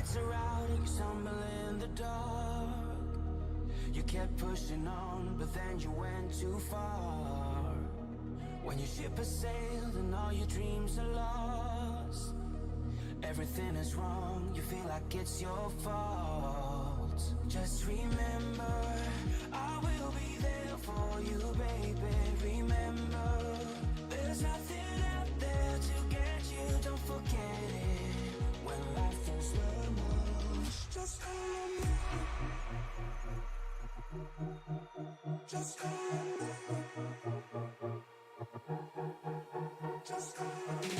lights are out and you stumble in the dark. You kept pushing on, but then you went too far. When your ship has sailed and all your dreams are lost, everything is wrong, you feel like it's your fault. Just remember, I will be there for you, baby. Remember, there's nothing out there to get you, don't forget it. When life feels lemons, just hold me. Just hold me. Just hold me.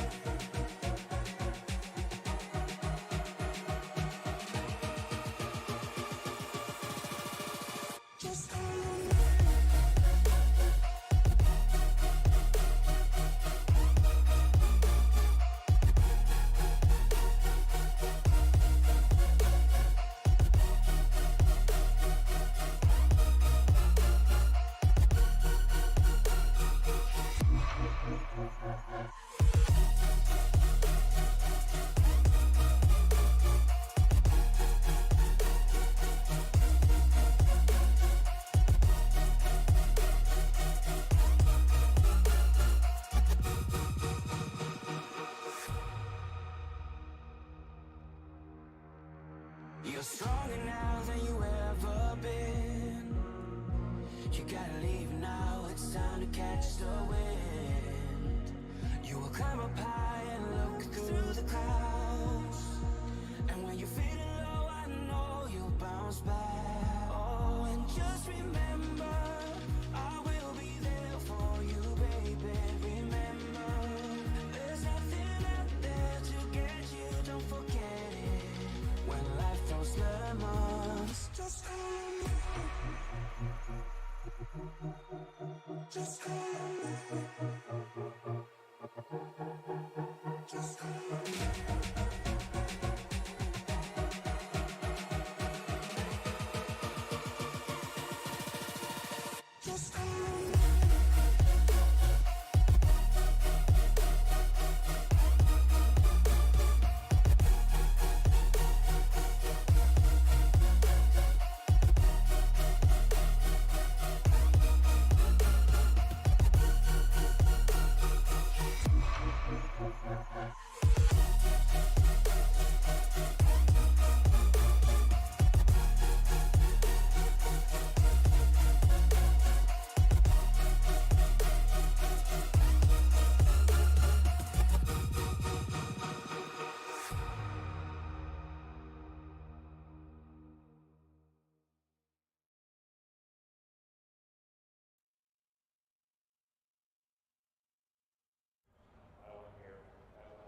You're stronger now than you ever been. You gotta leave now, it's time to catch the wind. You will climb up high and look through the clouds. And when you're feeling low, I know you'll bounce back. Oh, and just remember, I will be there for you, baby. Remember, there's nothing out there to get you, don't forget it. When life throws lemons, just hold me. Just hold me. Just hold me. Just hold me.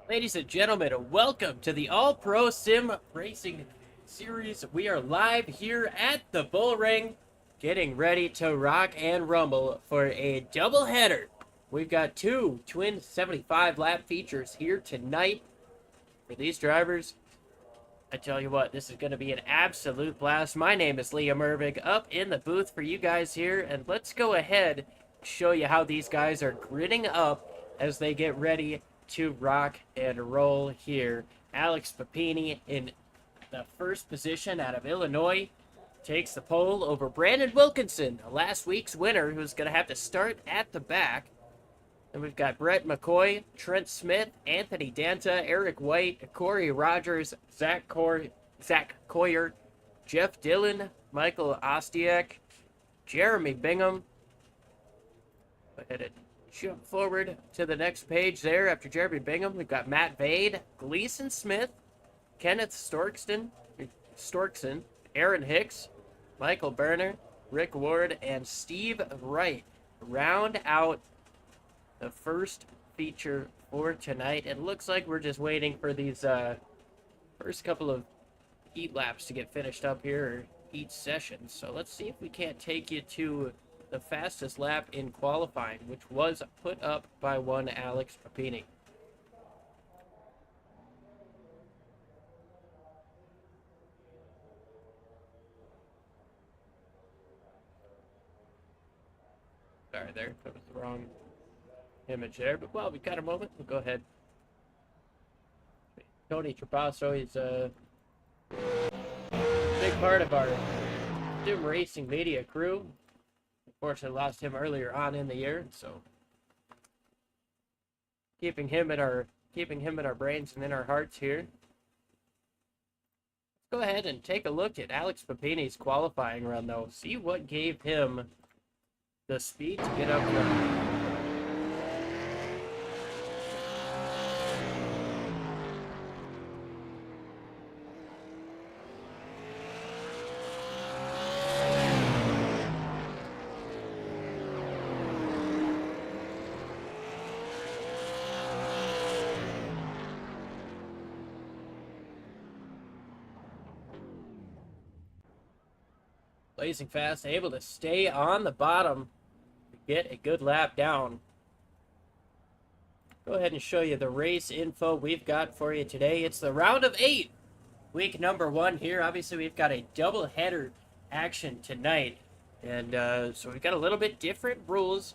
Ladies and gentlemen, welcome to the All Pro Sim Racing Series. We are live here at the Bullring, getting ready to rock and rumble for a doubleheader. We've got two twin 75 lap features here tonight for these drivers. I tell you what, this is going to be an absolute blast. My name is Liam Irvig, up in the booth for you guys here, and let's go ahead and show you how these guys are gritting up as they get ready to rock and roll here. Alex Papini in the first position out of Illinois takes the pole over Brandon Wilkinson, last week's winner, who's going to have to start at the back. And we've got Brett McCoy, Trent Smith, Anthony Danta, Eric White, Corey Rogers, Zach Coyer, Jeff Dillon, Michael Ostiak, Jeremy Bingham. Go ahead and jump forward to the next page there. After Jeremy Bingham, we've got Matt Vade, Gleason Smith, Kenneth Storkson, Aaron Hicks, Michael Berner, Rick Ward, and Steve Wright round out the first feature for tonight. It looks like we're just waiting for these first couple of heat laps to get finished up here, or heat sessions. So let's see if we can't take you to the fastest lap in qualifying, which was put up by one Alex Papini. Sorry, there was the wrong image there, but well, we've got a moment. We'll go ahead. Tony Trapasso, he's Big part of our sim racing media crew. Unfortunately, lost him earlier on in the year, so keeping him in our brains and in our hearts here. Let's go ahead and take a look at Alex Papini's qualifying run, though. See what gave him the speed to get up there. Blazing fast, able to stay on the bottom to get a good lap down. Go ahead and show you the race info we've got for you today. It's the round of 8, week number 1 here. Obviously, we've got a double header action tonight. And so we've got a little bit different rules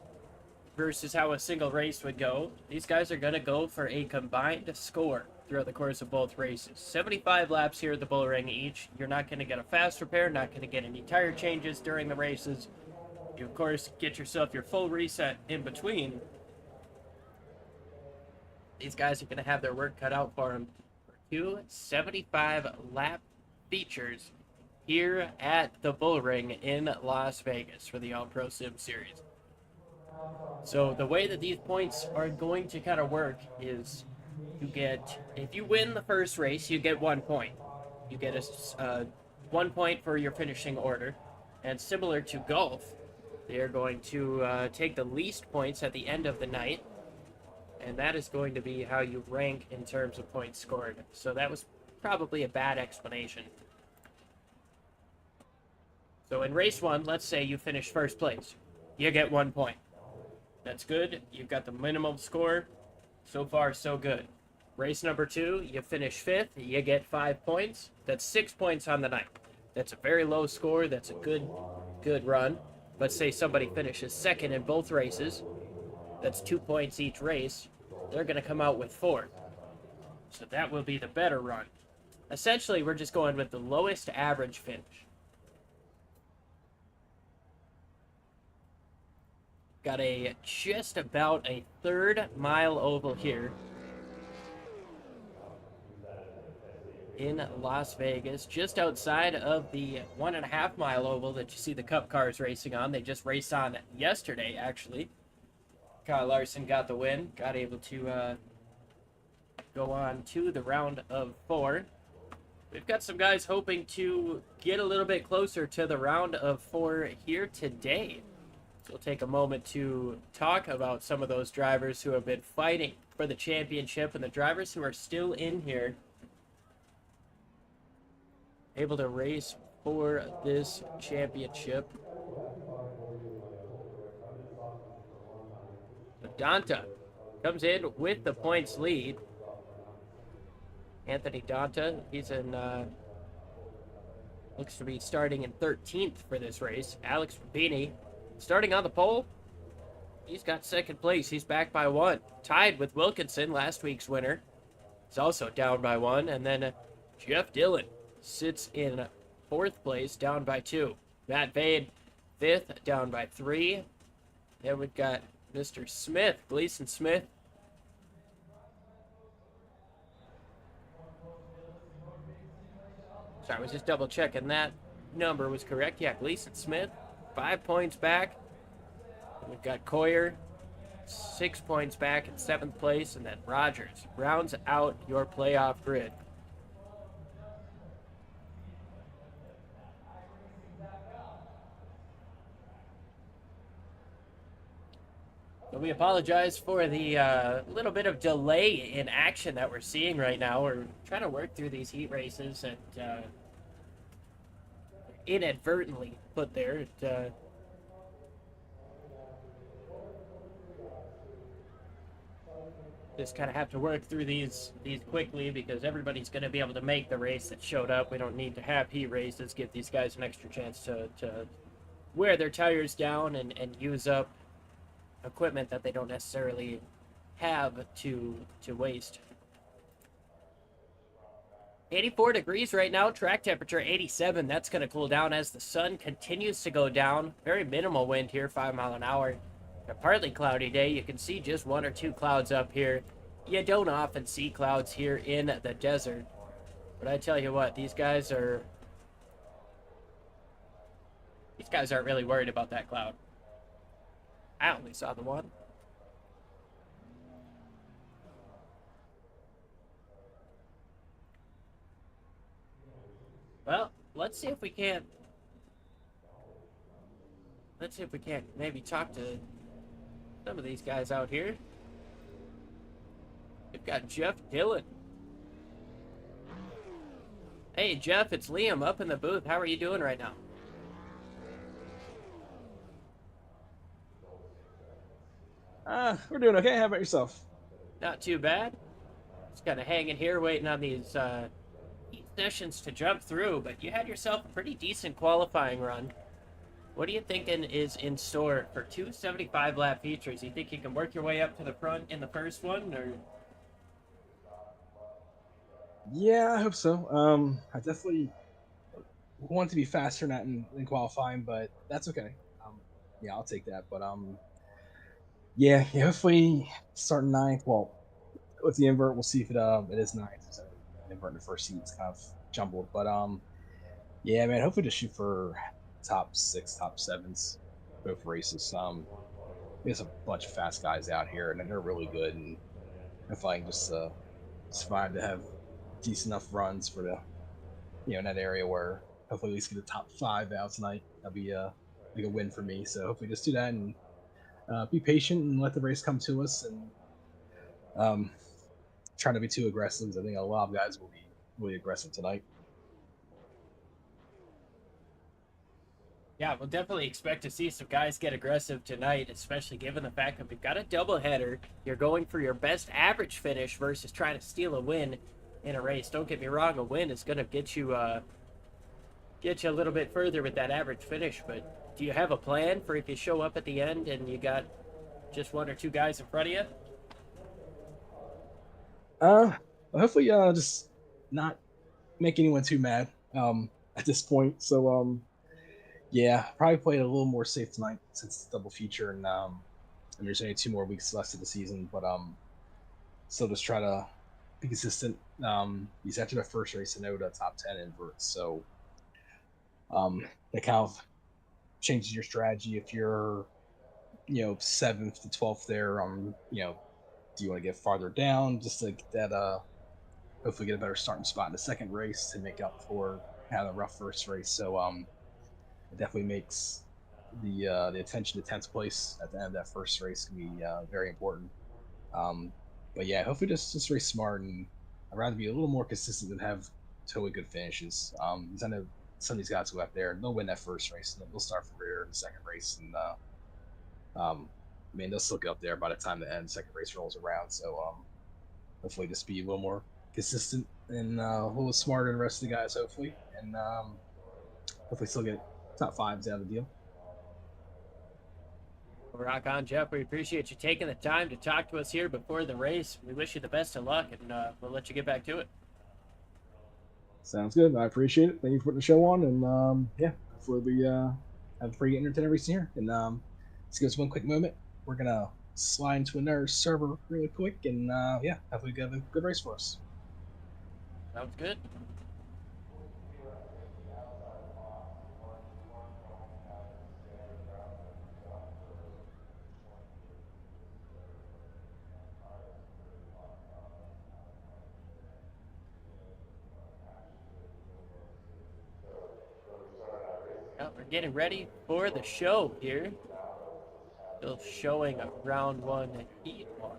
versus how a single race would go. These guys are going to go for a combined score throughout the course of both races. 75 laps here at the Bullring each. You're not going to get a fast repair, not going to get any tire changes during the races. You, of course, get yourself your full reset in between. These guys are going to have their work cut out for them for 2 75-lap features here at the Bullring in Las Vegas for the All-Pro Sim Series. So the way that these points are going to kind of work is you get, if you win the first race, you get 1 point. You get a 1 point for your finishing order. And similar to golf, they are going to take the least points at the end of the night. And that is going to be how you rank in terms of points scored. So that was probably a bad explanation. So in race 1, let's say you finish first place. You get 1 point. That's good. You've got the minimum score. So far, so good. Race number 2, you finish 5th. You get 5 points. That's 6 points on the night. That's a very low score. That's a good run. Let's say somebody finishes 2nd in both races. That's 2 points each race. They're going to come out with 4. So that will be the better run. Essentially, we're just going with the lowest average finish. Got a just about a 3rd mile oval here in Las Vegas, just outside of the 1.5 mile oval that you see the Cup cars racing on. They just raced on yesterday, actually. Kyle Larson got the win, got able to go on to the round of 4. We've got some guys hoping to get a little bit closer to the round of 4 here today. So we'll take a moment to talk about some of those drivers who have been fighting for the championship and the drivers who are still in here able to race for this championship. Donta comes in with the points lead. Anthony Donta, he's in, looks to be starting in 13th for this race. Alex Papini starting on the pole. He's got 2nd place. He's back by 1. Tied with Wilkinson, last week's winner. He's also down by 1. And then Jeff Dillon sits in 4th place, down by 2. Matt Vade, 5th, down by 3. Then we've got Mr. Smith, Gleason Smith. Sorry, I was just double checking that number was correct. Yeah, Gleason Smith, 5 points back. We've got Coyer, 6 points back in 7th place. And then Rogers rounds out your playoff grid. But we apologize for the little bit of delay in action that we're seeing right now. We're trying to work through these heat races and inadvertently put there. Just kind of have to work through these quickly because everybody's going to be able to make the race that showed up. We don't need to have heat races. Give these guys an extra chance to wear their tires down and use up equipment that they don't necessarily have to waste. 84 degrees right now, track temperature 87. That's going to cool down as the sun continues to go down. Very minimal wind here, 5 mile an hour. A partly cloudy day. You can see just 1 or 2 clouds up here. You don't often see clouds here in the desert. But I tell you what, these guys aren't really worried about that cloud. I only saw the one. Well, let's see if we can't maybe talk to some of these guys out here. We've got Jeff Dillon. Hey Jeff, it's Liam up in the booth. How are you doing right now? We're doing okay. How about yourself? Not too bad. Just kind of hanging here waiting on these heat sessions to jump through, but you had yourself a pretty decent qualifying run. What are you thinking is in store for 275 lap features? You think you can work your way up to the front in the first one, or? Yeah, I hope so. I definitely want to be faster than that in qualifying, but that's okay. Yeah, I'll take that. But yeah, hopefully starting ninth. Well, with the invert, we'll see if it is ninth. So invert in the first seat is kind of jumbled, but yeah, man. Hopefully to shoot for top six, top sevens, both races. There's a bunch of fast guys out here, and they're really good. And if I can just survive to have decent enough runs for the in that area where hopefully at least get a top five out tonight. That'll be like a win for me. So hopefully just do that and be patient and let the race come to us and um, trying to be too aggressive. I think a lot of guys will be really aggressive tonight. Yeah, we'll definitely expect to see some guys get aggressive tonight, especially given the fact that we've got a doubleheader. You're going for your best average finish versus trying to steal a win in a race. Don't get me wrong, a win is going to get you a little bit further with that average finish, but do you have a plan for if you show up at the end and you got just 1 or 2 guys in front of you? Hopefully just not make anyone too mad at this point. So yeah, probably play it a little more safe tonight since it's a double feature and there's only 2 more weeks left of the season. But still just try to be consistent. Because after the first race, I know the top 10 inverts, so that kind of changes your strategy if you're 7th to 12th there. Do you want to get farther down just to get that hopefully get a better starting spot in the second race to make up for kind of a rough first race. So it definitely makes the attention to 10th place at the end of that first race can be very important. Um, but yeah, hopefully just race smart, and I'd rather be a little more consistent than have totally good finishes. Because I know some of these guys go out there and they'll win that first race and they'll start from rear in the second race, and I mean they'll still get up there by the time the end second race rolls around. So hopefully just be a little more consistent and a little smarter than the rest of the guys, hopefully, and hopefully still get top fives out of the deal. Rock on, Jeff. We appreciate you taking the time to talk to us here before the race. We wish you the best of luck, and we'll let you get back to it. Sounds good. I appreciate it. Thank you for putting the show on, and yeah, hopefully we have a free internet racing here. And let's give us one quick moment. We're gonna slide into another server really quick, and yeah, hopefully we have a good race for us. Sounds good. Well, we're getting ready for the show here. Still showing a round 1 heat 1.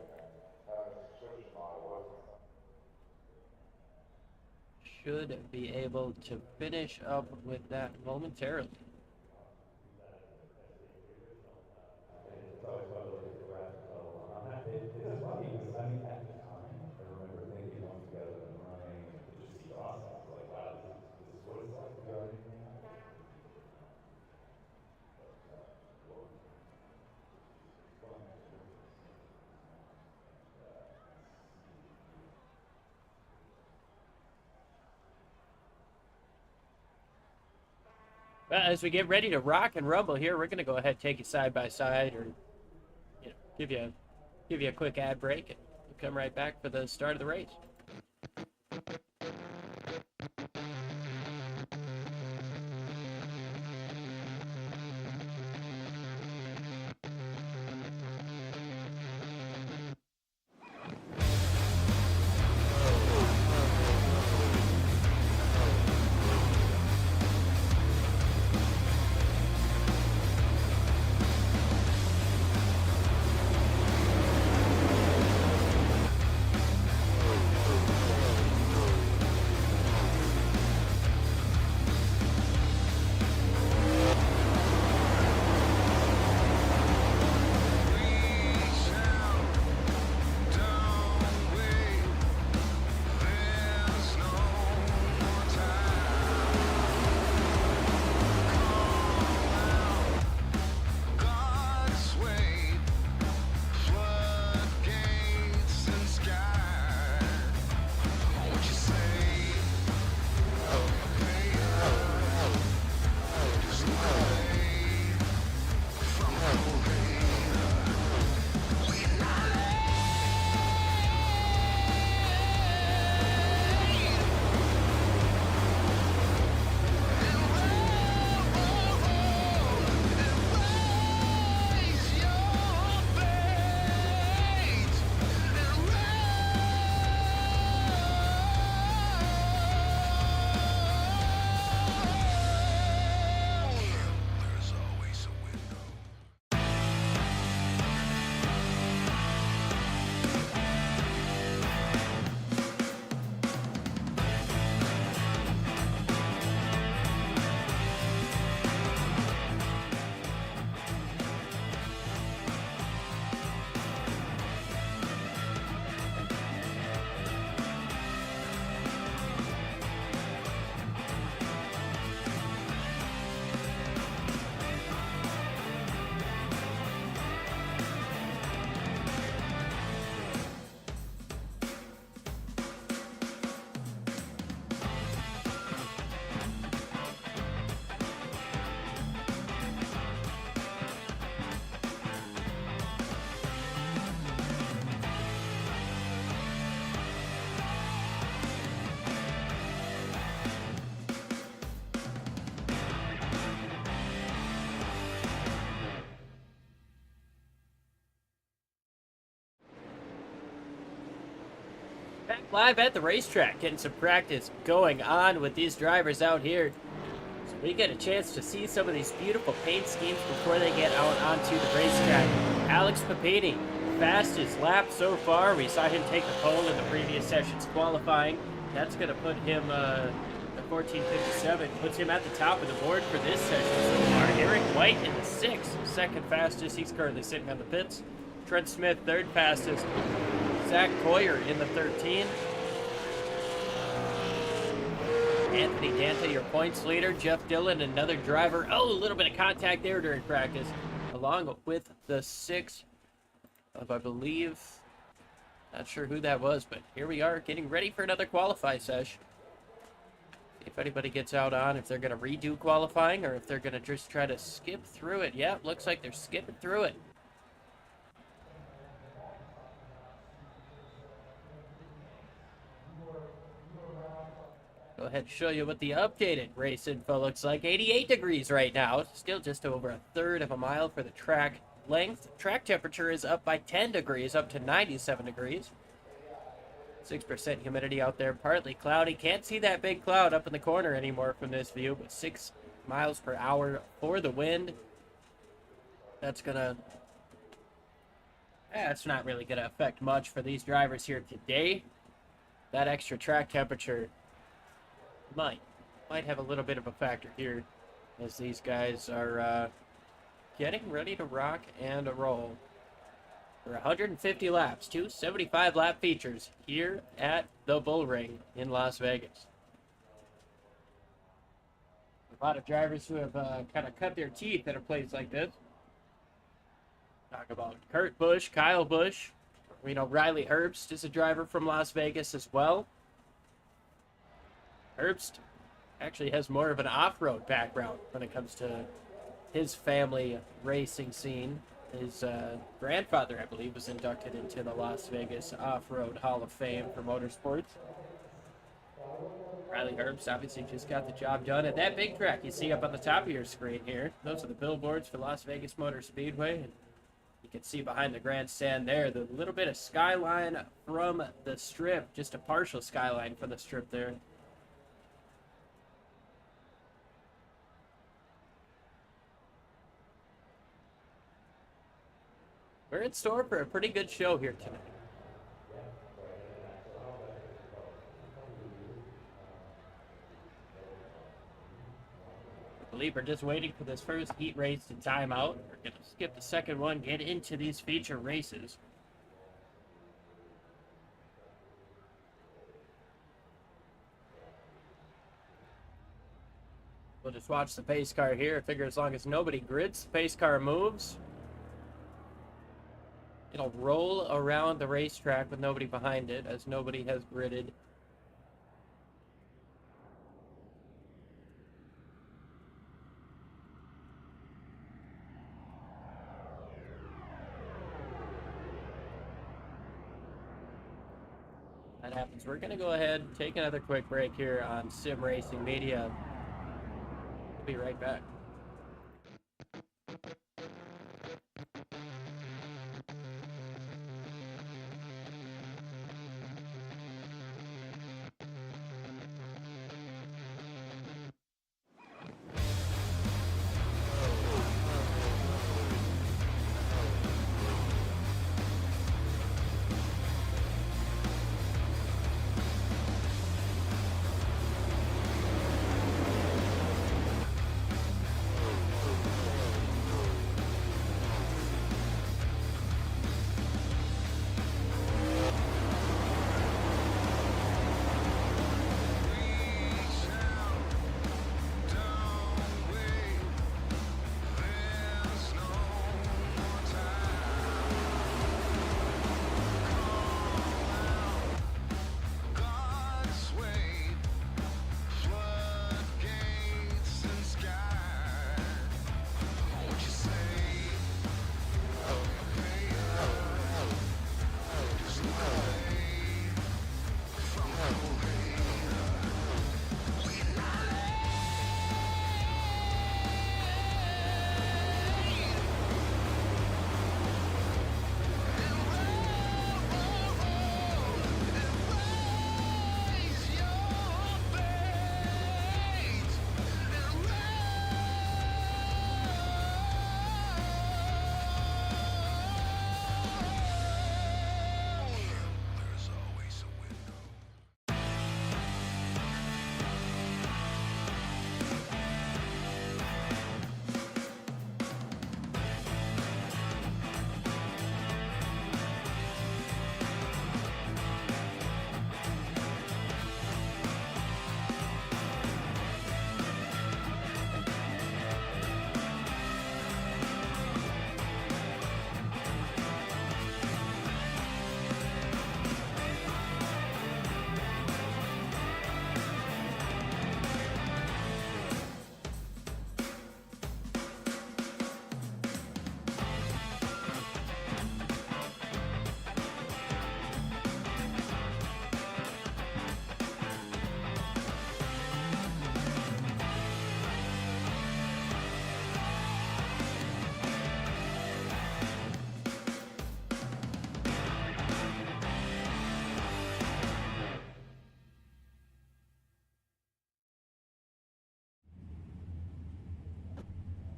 Should be able to finish up with that momentarily. It's funny because I mean, at the time, I remember thinking once we got it up and running, it just seems awesome. It's like, wow, this is what it's like to go anything else. Well, as we get ready to rock and rumble here, we're going to go ahead and take you side by side, or give you a quick ad break, and we'll come right back for the start of the race. Back live at the racetrack, getting some practice going on with these drivers out here. So we get a chance to see some of these beautiful paint schemes before they get out onto the racetrack. Alex Papini, fastest lap so far. We saw him take the pole in the previous session's qualifying. That's going to put him at 14:57, puts him at the top of the board for this session so far. Eric White in the 6th, second fastest. He's currently sitting on the pits. Trent Smith, third fastest. Zach Coyer in the 13. Anthony Danta, your points leader. Jeff Dillon, another driver. Oh, a little bit of contact there during practice. Along with the 6 of, I believe, not sure who that was, but here we are getting ready for another qualify session. See if anybody gets out on, if they're going to redo qualifying or if they're going to just try to skip through it. Yeah, looks like they're skipping through it. Go ahead and show you what the updated race info looks like. 88 degrees right now. Still just over a third of a mile for the track length. Track temperature is up by 10 degrees, up to 97 degrees. 6% humidity out there, partly cloudy. Can't see that big cloud up in the corner anymore from this view, but 6 miles per hour for the wind. That's not really gonna affect much for these drivers here today. That extra track temperature might have a little bit of a factor here as these guys are getting ready to rock and roll for 150 laps, 2 75 lap features here at the Bullring in Las Vegas. A lot of drivers who have kind of cut their teeth at a place like this. Talk about Kurt Busch, Kyle Busch. We know Riley Herbst is a driver from Las Vegas as well. Herbst actually has more of an off-road background when it comes to his family racing scene. His grandfather, I believe, was inducted into the Las Vegas Off-Road Hall of Fame for motorsports. Riley Herbst obviously just got the job done at that big track you see up on the top of your screen here. Those are the billboards for Las Vegas Motor Speedway. And you can see behind the grandstand there the little bit of skyline from the strip, just a partial skyline from the strip there. We're in store for a pretty good show here tonight. I believe we're just waiting for this first heat race to time out. We're going to skip the second one, get into these feature races. We'll just watch the pace car here. I figure as long as nobody grids, the pace car moves. It'll roll around the racetrack with nobody behind it, as nobody has gridded. That happens. We're going to go ahead and take another quick break here on Sim Racing Media. We'll be right back.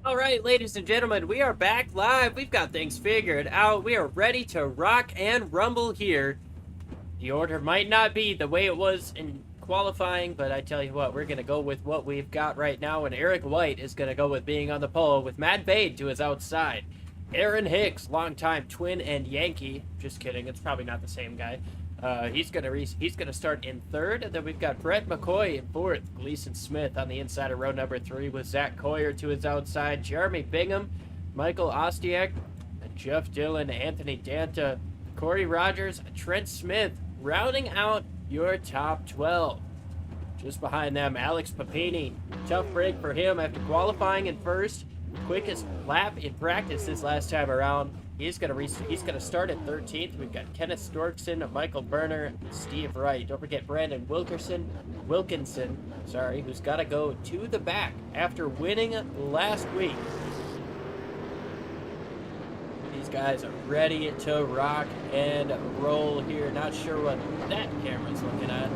All right, ladies and gentlemen, we are back live. We've got things figured out. We are ready to rock and rumble here. The order might not be the way it was in qualifying, but I tell you what, we're going to go with what we've got right now, and Eric White is going to go with being on the pole with Matt Bade to his outside. Aaron Hicks, longtime Twin and Yankee. Just kidding, it's probably not the same guy. He's gonna start in third, and then we've got Brett McCoy in fourth. Gleason Smith on the inside of row number 3 with Zach Coyer to his outside. Jeremy Bingham, Michael Ostiak, and Jeff Dillon, Anthony Danta, Corey Rogers, Trent Smith, rounding out your top 12. Just behind them, Alex Papini. Tough break for him after qualifying in first. Quickest lap in practice this last time around. He's gonna start at 13th. We've got Kenneth Storkson, Michael Berner, Steve Wright. Don't forget Brandon Wilkinson, who's got to go to the back after winning last week. These guys are ready to rock and roll here. Not sure what that camera's looking at.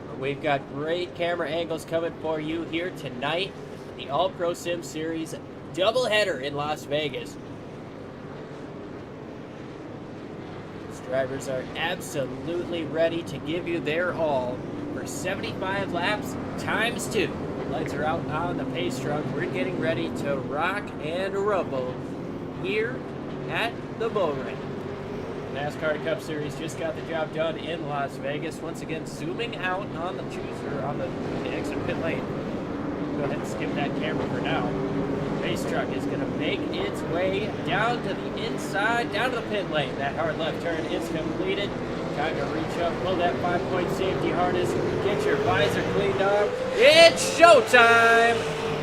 But we've got great camera angles coming for you here tonight. The All-Pro Sim Series doubleheader in Las Vegas. These drivers are absolutely ready to give you their all for 75 laps times 2. Lights are out on the pace truck. We're getting ready to rock and rumble here at the Bullring. NASCAR Cup Series just got the job done in Las Vegas. Once again, zooming out on the exit pit lane. Go ahead and skip that camera for now. Race truck is going to make its way down to the inside, down to the pit lane. That hard left turn is completed. Time to reach up, pull that 5-point safety harness, get your visor cleaned up. It's showtime!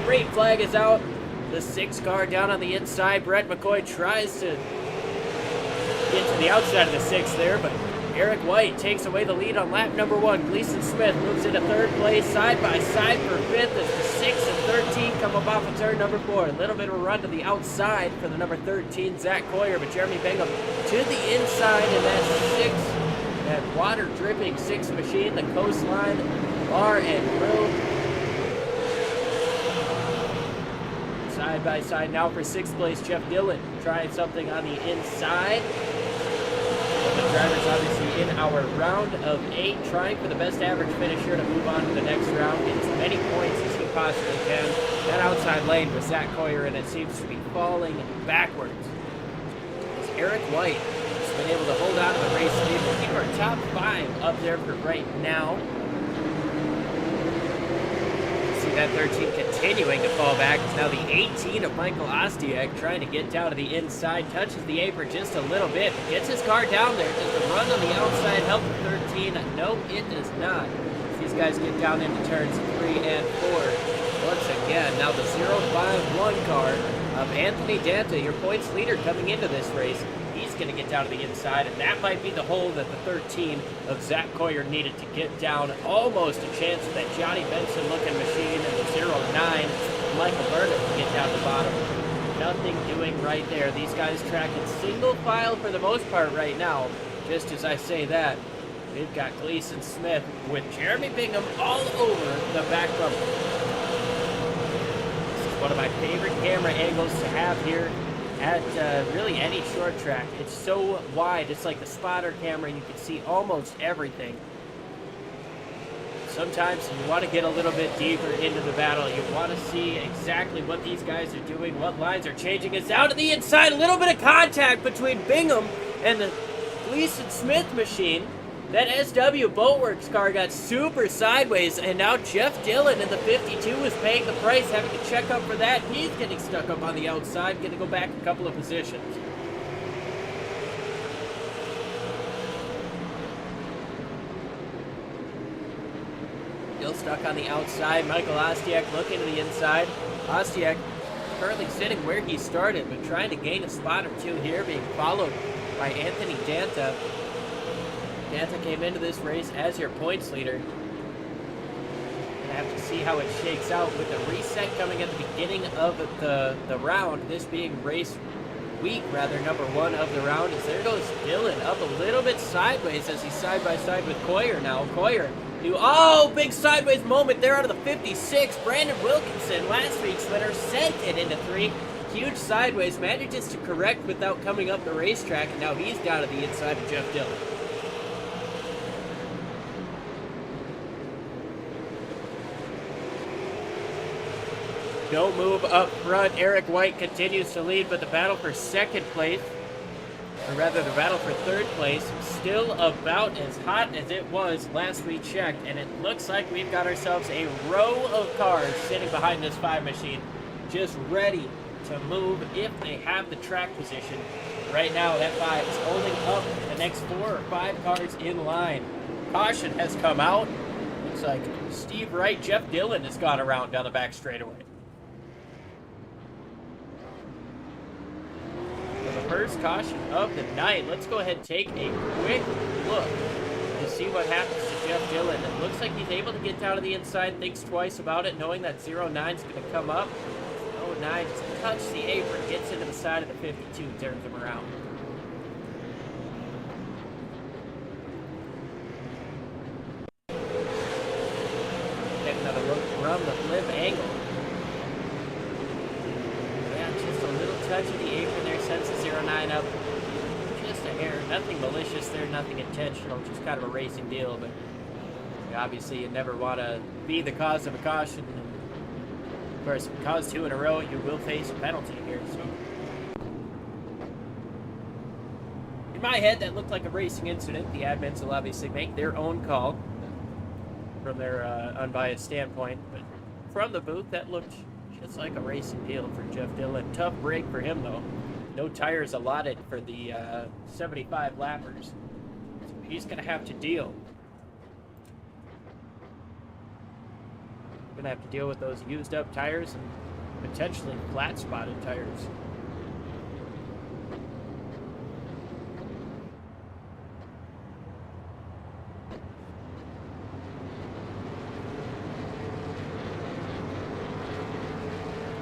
Green flag is out. The 6 car down on the inside. Brett McCoy tries to get to the outside of the 6 there, but Eric White takes away the lead on lap number 1. Gleason Smith moves into 3rd place, side by side for 5th as the 6 and 13 come up off of turn number 4. A little bit of a run to the outside for the number 13, Zach Coyer, but Jeremy Bingham to the inside in that water-dripping 6 machine, the Coastline Bar and Grill. Side by side now for 6th place, Jeff Dillon trying something on the inside. The drivers obviously in our round of 8, trying for the best average finish here to move on to the next round, get as many points as he possibly can. That outside lane with Zach Coyer, and it seems to be falling backwards. As Eric White has been able to hold on to the race lead. We'll keep our top 5 up there for right now. That 13 continuing to fall back. It's now the 18 of Michael Ostiak trying to get down to the inside. Touches the apron just a little bit. Gets his car down there. Does the run on the outside help the 13? No, it does not. These guys get down into turns 3 and 4. Once again, now the 051 car of Anthony Danta, your points leader coming into this race. He's going to get down to the inside, and that might be the hole that the 13 of Zach Coyer needed to get down. Almost a chance with that Johnny Benson-looking machine and the 09 Michael Burnett to get down the bottom. Nothing doing right there. These guys tracking single file for the most part right now. Just as I say that, we've got Gleason Smith with Jeremy Bingham all over the back bumper. This is one of my favorite camera angles to have here at really any short track. It's so wide, it's like the spotter camera, and you can see almost everything. Sometimes you want to get a little bit deeper into the battle. You want to see exactly what these guys are doing, what lines are changing. It's out to the inside, a little bit of contact between Bingham and the Gleason Smith machine. That SW Boatworks car got super sideways, and now Jeff Dillon in the 52 is paying the price, having to check up for that. He's getting stuck up on the outside, going to go back a couple of positions. Still stuck on the outside. Michael Ostiak looking to the inside. Ostiak currently sitting where he started, but trying to gain a spot or 2 here, being followed by Anthony Danta. Danta came into this race as your points leader. Gonna have to see how it shakes out with the reset coming at the beginning of the round. This being race week, rather, number 1 of the round. As there goes Dillon up a little bit sideways as he's side by side with Coyer now. Coyer, big sideways moment there out of the 56. Brandon Wilkinson, last week's winner, sent it into 3. Huge sideways, manages to correct without coming up the racetrack, and now he's down to the inside of Jeff Dillon. No move up front. Eric White continues to lead, but the battle for 2nd place, or rather the battle for 3rd place, still about as hot as it was last we checked, and it looks like we've got ourselves a row of cars sitting behind this 5 machine, just ready to move if they have the track position. Right now, that 5 is holding up the next 4 or 5 cars in line. Caution has come out. Looks like Steve Wright, Jeff Dillon has gone around down the back straightaway. For the first caution of the night, let's go ahead and take a quick look to see what happens to Jeff Dillon. It looks like he's able to get down to the inside, thinks twice about it, knowing that 09 is going to come up. 09 just touches the apron, gets into the side of the 52, turns him around. Take another look from the flip angle. Yeah, just a little touch of the apron there, sends the 09 up. Just a hair, nothing malicious there, nothing intentional, just kind of a racing deal, but obviously you never want to be the cause of a caution. Of course, if you cause 2 in a row, you will face a penalty here, so. In my head, that looked like a racing incident. The admins will obviously make their own call from their unbiased standpoint, but from the booth, that looked just like a racing deal for Jeff Dillon. Tough break for him, though. No tires allotted for the 75 lappers. So he's going to have to deal. Going to have to deal with those used up tires and potentially flat spotted tires.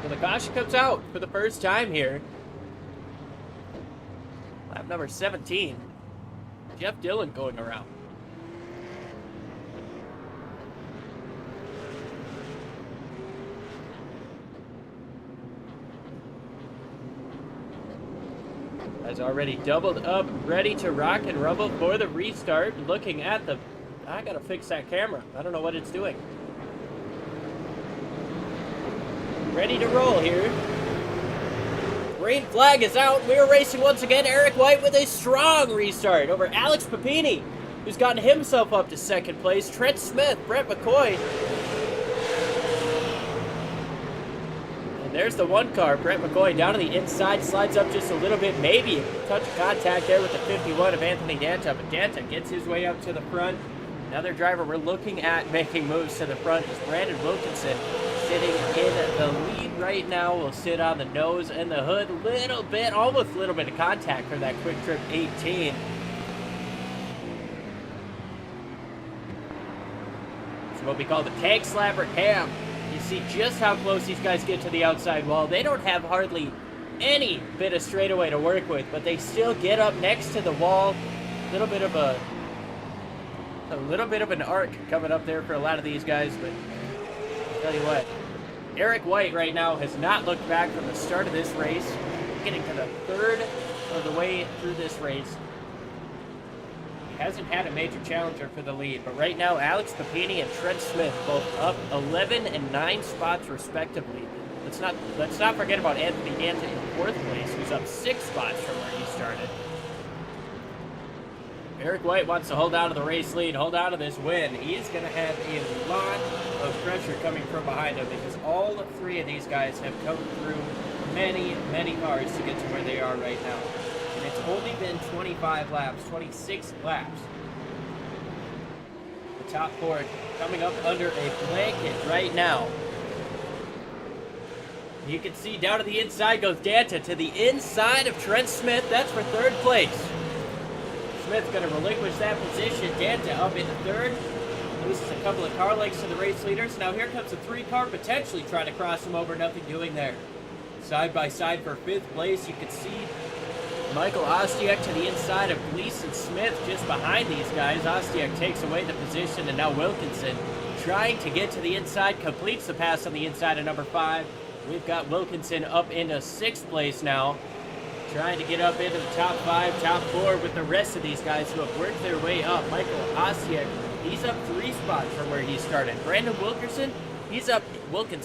Well, the caution comes out for the first time here. Lap number 17. Jeff Dillon going around. Has already doubled up, ready to rock and rumble for the restart. Looking at the... I gotta fix that camera. I don't know what it's doing. Ready to roll here. Green flag is out. We're racing once again. Eric White with a strong restart over Alex Papini, who's gotten himself up to second place. Trent Smith, Brett McCoy. And there's the one car. Brett McCoy down to the inside, slides up just a little bit. Maybe a touch of contact there with the 51 of Anthony Danta, but Danta gets his way up to the front. Another driver we're looking at making moves to the front is Brandon Wilkinson, sitting in the lead right now. Will sit on the nose and the hood. Little bit, almost a little bit of contact for that Quick Trip 18. It's what we call the tank slapper cam. You see just how close these guys get to the outside wall. They don't have hardly any bit of straightaway to work with, but they still get up next to the wall. A little bit of an arc coming up there for a lot of these guys, but I'll tell you what, Eric White right now has not looked back from the start of this race, getting to the third of the way through this race. He hasn't had a major challenger for the lead, but right now Alex Papini and Trent Smith both up 11 and 9 spots respectively. Let's not forget about Anthony Danta in 4th place, who's up 6 spots from where he started. Eric White wants to hold on to the race lead, hold on to this win. He is going to have a lot of pressure coming from behind him because all 3 of these guys have come through many, many cars to get to where they are right now. And it's only been 25 laps, 26 laps. The top 4 coming up under a blanket right now. You can see down to the inside goes Danta to the inside of Trent Smith. That's for 3rd place. Smith's going to relinquish that position. Danta up into 3rd. Loses a couple of car lengths to the race leaders. Now here comes a 3 car potentially trying to cross him over. Nothing doing there. Side by side for 5th place. You can see Michael Ostiak to the inside of Gleason Smith just behind these guys. Ostiak takes away the position, and now Wilkinson trying to get to the inside. Completes the pass on the inside of number 5. We've got Wilkinson up into 6th place now. Trying to get up into the top 5, top 4 with the rest of these guys who have worked their way up. Michael Ostiak, he's up 3 spots from where he started. Brandon Wilkinson, he's up 8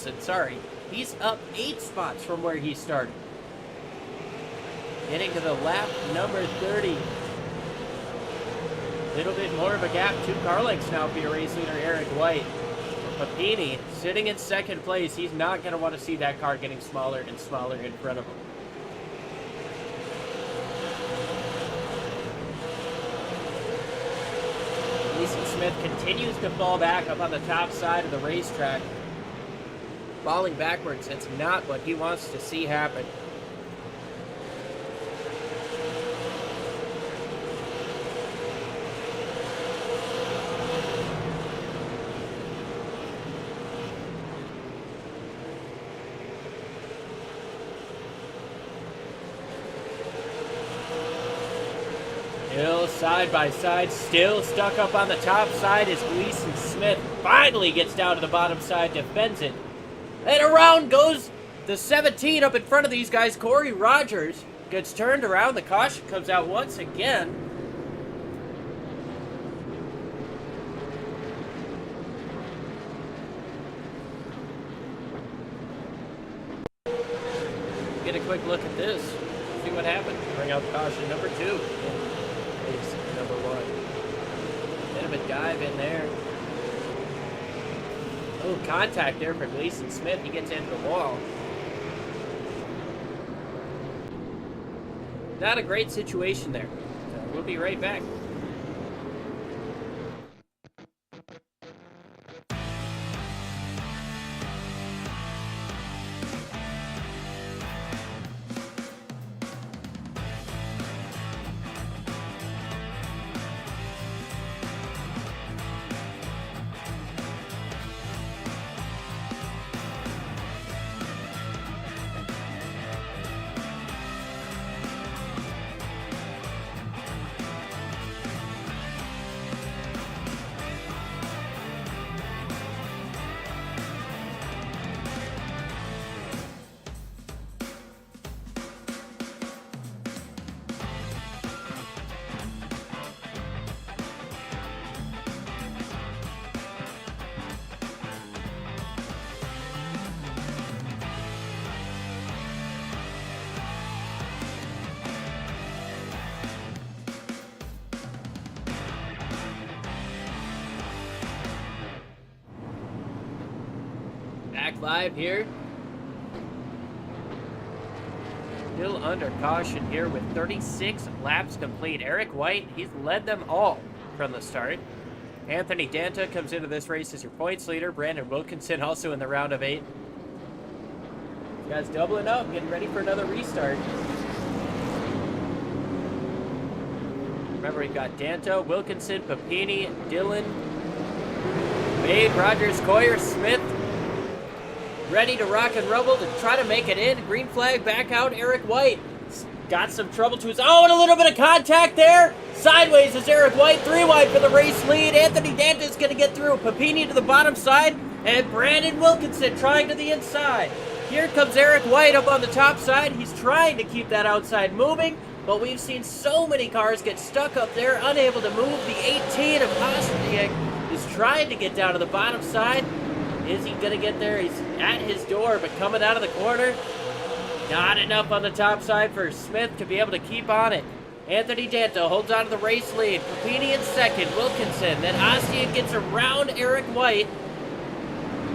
spots from where he started. Getting to the lap number 30. Little bit more of a gap, 2 car lengths now for your race leader, Eric White. Papini sitting in 2nd place. He's not going to want to see that car getting smaller and smaller in front of him. Gleason Smith continues to fall back up on the top side of the racetrack. Falling backwards, it's not what he wants to see happen. Still side by side, still stuck up on the top side as Gleason Smith finally gets down to the bottom side, defends it. And around goes the 17 up in front of these guys. Corey Rogers gets turned around. The caution comes out once again. Get a quick look at this. See what happens. Bring out caution number 2. Race number 1. Bit of a dive in there. Oh, contact there for Gleason Smith. He gets into the wall. Not a great situation there. So we'll be right back. Back live here. Still under caution here with 36 laps complete. Eric White, he's led them all from the start. Anthony Danta comes into this race as your points leader. Brandon Wilkinson also in the round of 8. You guys doubling up, getting ready for another restart. Remember, we've got Danta, Wilkinson, Papini, Dillon, Wade, Rogers, Coyer, Smith, ready to rock and rumble to try to make it in. Green flag back out. Eric White got some trouble to his... Oh, and a little bit of contact there. Sideways is Eric White. 3 wide for the race lead. Anthony Danta is going to get through. Papini to the bottom side. And Brandon Wilkinson trying to the inside. Here comes Eric White up on the top side. He's trying to keep that outside moving. But we've seen so many cars get stuck up there, unable to move. The 18 of Kosterniak is trying to get down to the bottom side. Is he going to get there? He's at his door, but coming out of the corner. Not enough on the top side for Smith to be able to keep on it. Anthony Danta holds on to the race lead. Papini in second. Wilkinson. Then Ostia gets around Eric White.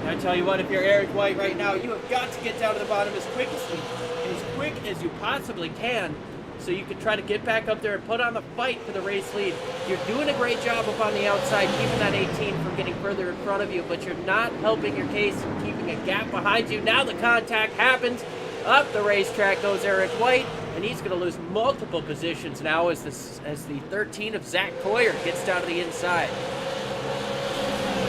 I tell you what, if you're Eric White right now, you have got to get down to the bottom as quick as you possibly can, so you can try to get back up there and put on the fight for the race lead. You're doing a great job up on the outside, keeping that 18 from getting further in front of you, but you're not helping your case and keeping a gap behind you. Now the contact happens. Up the racetrack goes Eric White, and he's going to lose multiple positions now as the 13 of Zach Coyer gets down to the inside.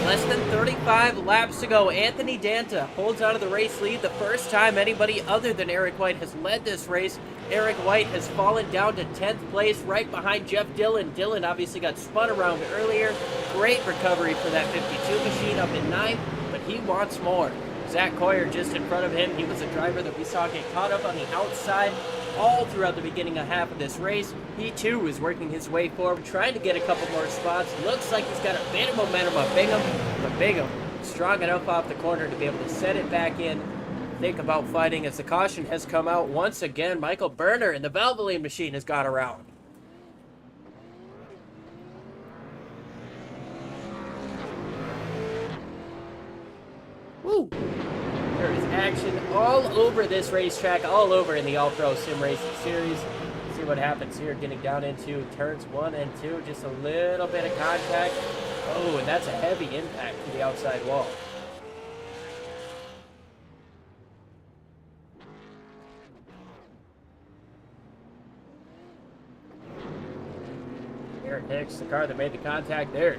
Less than 35 laps to go. Anthony Danta holds on to the race lead. The first time anybody other than Eric White has led this race. Eric White has fallen down to 10th place right behind Jeff Dillon. Dillon obviously got spun around earlier. Great recovery for that 52 machine up in 9th, but he wants more. Zach Coyer just in front of him. He was a driver that we saw get caught up on the outside all throughout the beginning of half of this race. He too is working his way forward, trying to get a couple more spots. Looks like he's got a bit of momentum on Bingham, but Bingham strong enough off the corner to be able to set it back in. Think about fighting as the caution has come out once again. Michael Berner and the Valvoline machine has got around. Woo! There is action all over this racetrack, all over in the All-Pro Sim Racing Series. see what happens here. Getting down into turns 1 and 2. Just a little bit of contact. Oh, and that's a heavy impact to the outside wall. Aaron Hicks, the car that made the contact there.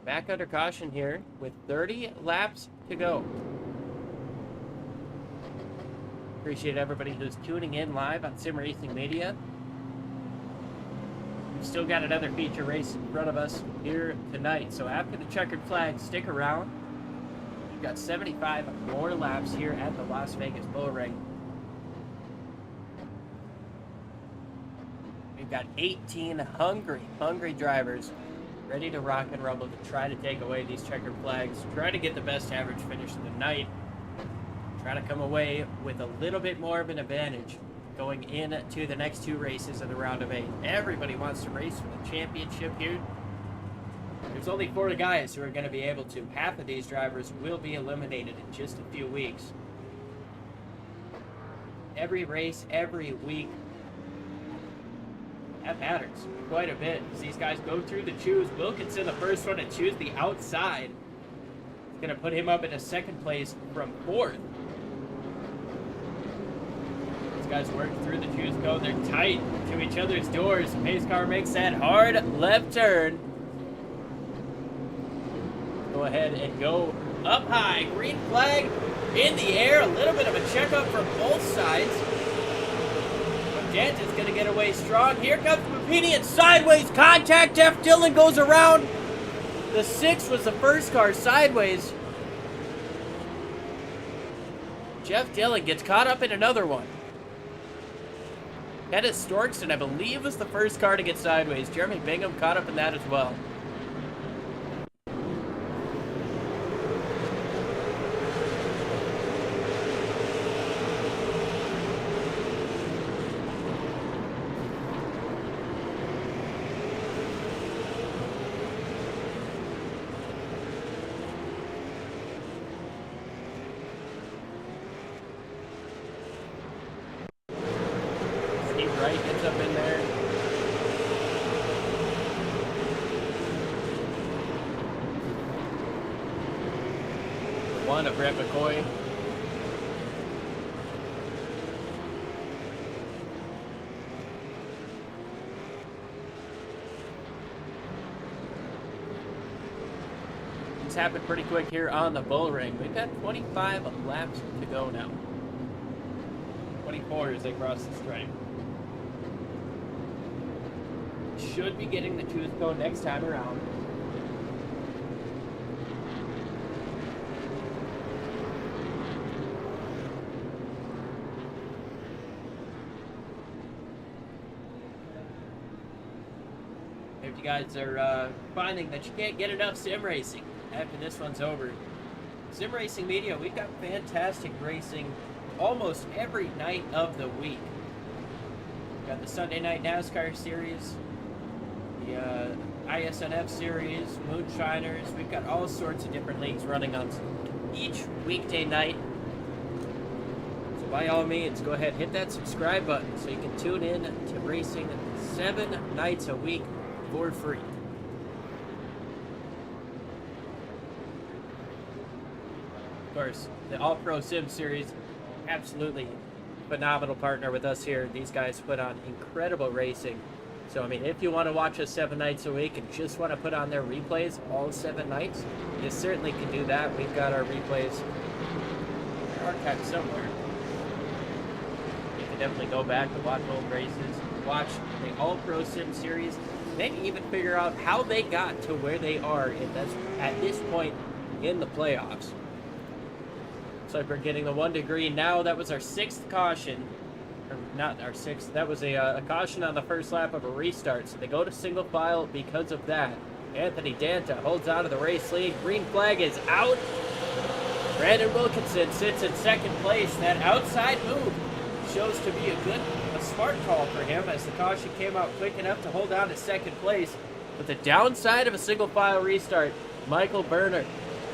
Back under caution here with 30 laps to go. Appreciate everybody who's tuning in live on Sim Racing Media. We've still got another feature race in front of us here tonight. So after the checkered flag, stick around. We've got 75 more laps here at the Las Vegas Bullring. We've got 18 hungry drivers ready to rock and rumble to try to take away these checkered flags, try to get the best average finish of the night, try to come away with a little bit more of an advantage going into the next 2 races of the round of 8. Everybody wants to race for the championship here. There's only 4 guys who are going to be able to. Half of these drivers will be eliminated in just a few weeks. Every race, every week, that matters quite a bit as these guys go through the choose. Wilkinson, the first one to choose the outside. It's going to put him up in a 2nd place from 4th. These guys work through the choose code. They're tight to each other's doors. Pace car makes that hard left turn. Go ahead and go up high. Green flag in the air. A little bit of a checkup from both sides. Dent is going to get away strong. Here comes Papinian sideways contact. Jeff Dillon goes around. The 6 was the first car sideways. Jeff Dillon gets caught up in another one. Pettis Storkston, I believe, was the first car to get sideways. Jeremy Bingham caught up in that as well. Right gets up in there. One of Brett McCoy. It's happened pretty quick here on the Bullring. We've got 25 laps to go now. 24 as they cross the stripe. Should be getting the choose code next time around. If you guys are finding that you can't get enough sim racing after this one's over, Sim Racing Media, we've got fantastic racing almost every night of the week. We've got the Sunday Night NASCAR Series, the ISNF Series, Moonshiners. We've got all sorts of different leagues running on each weekday night. So by all means, go ahead and hit that subscribe button so you can tune in to racing 7 nights a week for free. Of course, the All-Pro Sim Series, absolutely phenomenal partner with us here. These guys put on incredible racing. So, I mean, if you want to watch us 7 nights a week and just want to put on their replays all 7 nights, you certainly can do that. We've got our replays archived somewhere. You can definitely go back and watch old races, watch the All-Pro Sim Series, maybe even figure out how they got to where they are at this point in the playoffs. Looks like we're getting the 1 degree now. That was our 6th caution. Or not our 6th. That was a caution on the first lap of a restart. So they go to single file because of that. Anthony Danta holds out of the race lead. Green flag is out. Brandon Wilkinson sits in 2nd place. That outside move shows to be a smart call for him as the caution came out quick enough to hold on to 2nd place. But the downside of a single file restart Michael Berner,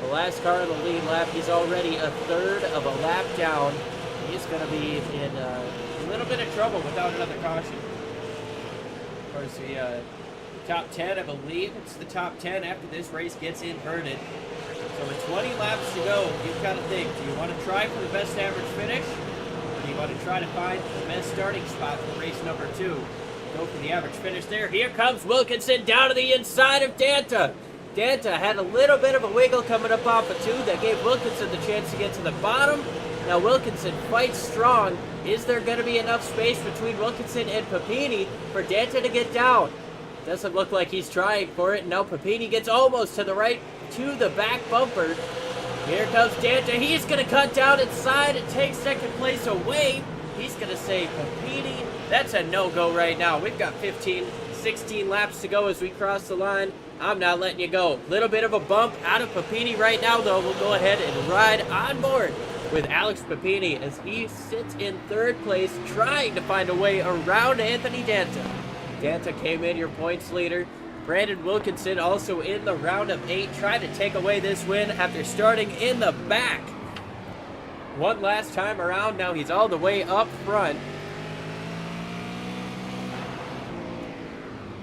the last car in the lead lap. He's already a third of a lap down. He's going to be in a little bit of trouble without another caution. Of course, the top 10, I believe it's the top 10 after this race gets inverted. So with 20 laps to go, you've got to think, do you want to try for the best average finish? Or do you want to try to find the best starting spot for race number 2? Go for the average finish there. Here comes Wilkinson down to the inside of Danta. Danta had a little bit of a wiggle coming up off of 2 that gave Wilkinson the chance to get to the bottom. Now Wilkinson fights strong. Is there going to be enough space between Wilkinson and Papini for Danta to get down? Doesn't look like he's trying for it. Now Papini gets almost to the right, to the back bumper. Here comes Danta. He's going to cut down inside and take second place away. He's going to say Papini. That's a no-go right now. We've got 15, 16 laps to go as we cross the line. I'm not letting you go. Little bit of a bump out of Papini right now, though. We'll go ahead and ride on board with Alex Papini as he sits in third place, trying to find a way around Anthony Danta. Danta came in your points leader. Brandon Wilkinson also in the round of 8, trying to take away this win after starting in the back. One last time around, now he's all the way up front.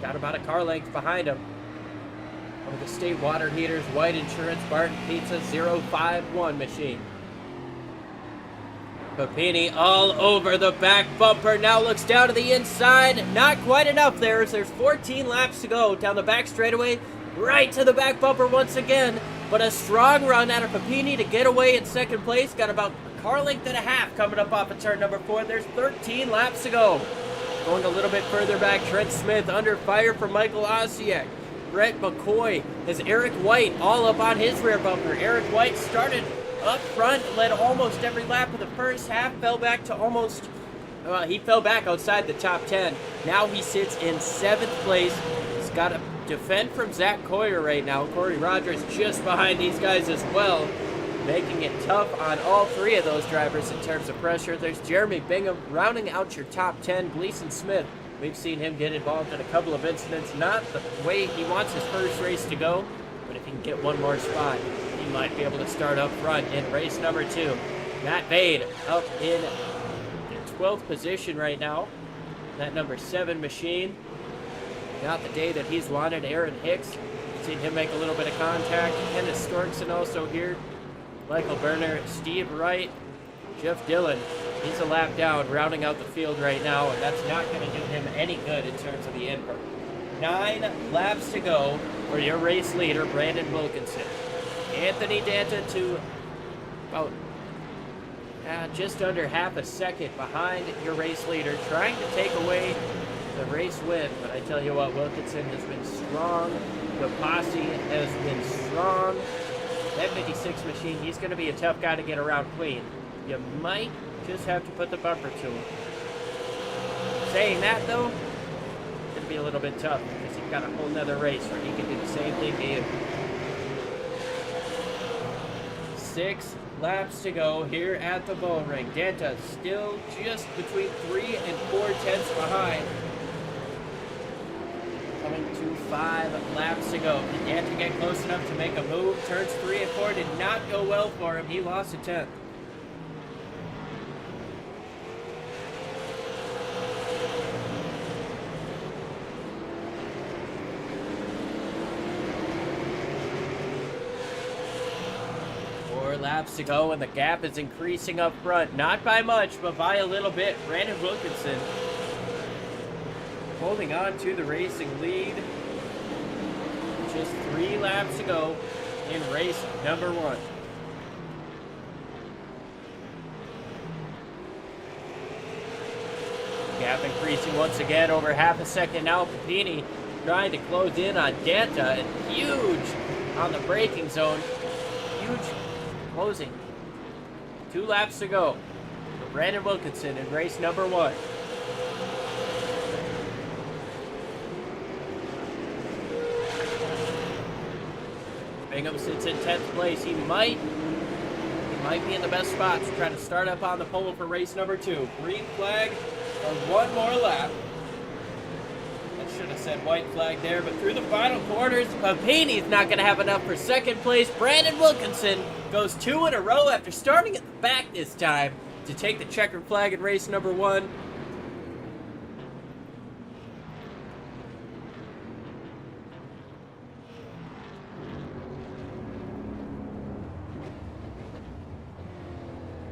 Got about a car length behind him. Over the State Water Heaters, White Insurance, Barton Pizza 051 machine. Papini all over the back bumper. Now looks down to the inside. Not quite enough there as there's 14 laps to go down the back straightaway. Right to the back bumper once again. But a strong run out of Papini to get away in second place. Got about a car length and a half coming up off of turn number 4. There's 13 laps to go. Going a little bit further back, Trent Smith under fire from Michael Osiak. Brett McCoy has Eric White all up on his rear bumper. Eric White started up front, led almost every lap of the first half, fell back to almost, he fell back outside the top 10. Now he sits in 7th place. He's got to defend from Zach Coyer right now. Corey Rogers just behind these guys as well, making it tough on all 3 of those drivers in terms of pressure. There's Jeremy Bingham rounding out your top 10. Gleason Smith, we've seen him get involved in a couple of incidents. Not the way he wants his first race to go, but if he can get one more spot, he might be able to start up front in race number 2. Matt Vade up in the 12th position right now. That number 7 machine. Not the day that he's wanted. Aaron Hicks, seen him make a little bit of contact. Kenneth Storkson also here. Michael Berner, Steve Wright, Jeff Dillon. He's a lap down, rounding out the field right now, and that's not going to do him any good in terms of the invert. 9 laps to go for your race leader, Brandon Wilkinson. Anthony Danta to about just under half a second behind your race leader, trying to take away the race win. But I tell you what, Wilkinson has been strong. The posse has been strong. That 56 machine, he's going to be a tough guy to get around clean. You might just have to put the bumper to him. Saying that, though, it's going to be a little bit tough because he's got a whole nother race where he can do the same thing to you. 6 laps to go here at the Bullring. Danta still just between 3 and 4 tenths behind. Coming to 5 laps to go. Did Danta get close enough to make a move? Turns 3 and 4 did not go well for him. He lost a tenth. Laps to go, and the gap is increasing up front. Not by much, but by a little bit. Brandon Wilkinson holding on to the racing lead. Just 3 laps to go in race number 1. Gap increasing once again, over half a second now. Papini trying to close in on Danta, and huge on the braking zone. Huge closing. 2 laps to go for Brandon Wilkinson in race number 1. Bingham sits in 10th place. He might be in the best spots, trying to start up on the pole for race number 2. Green flag for one more lap. That Should have said white flag there, but through the final quarters, Papini's not going to have enough for second place. Brandon Wilkinson goes 2 in a row after starting at the back this time to take the checkered flag in race number 1.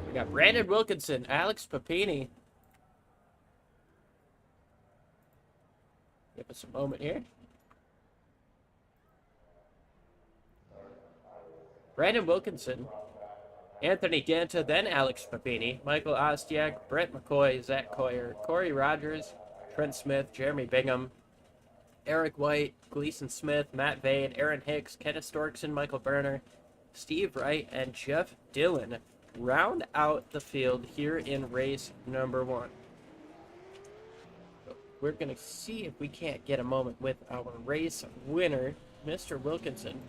We got Brandon Wilkinson, Alex Papini. Give us a moment here. Brandon Wilkinson, Anthony Danta, then Alex Papini, Michael Ostiak, Brett McCoy, Zach Coyer, Corey Rogers, Trent Smith, Jeremy Bingham, Eric White, Gleason Smith, Matt Vane, Aaron Hicks, Kenneth Storkson, Michael Berner, Steve Wright, and Jeff Dillon round out the field here in race number 1. We're going to see if we can't get a moment with our race winner, Mr. Wilkinson.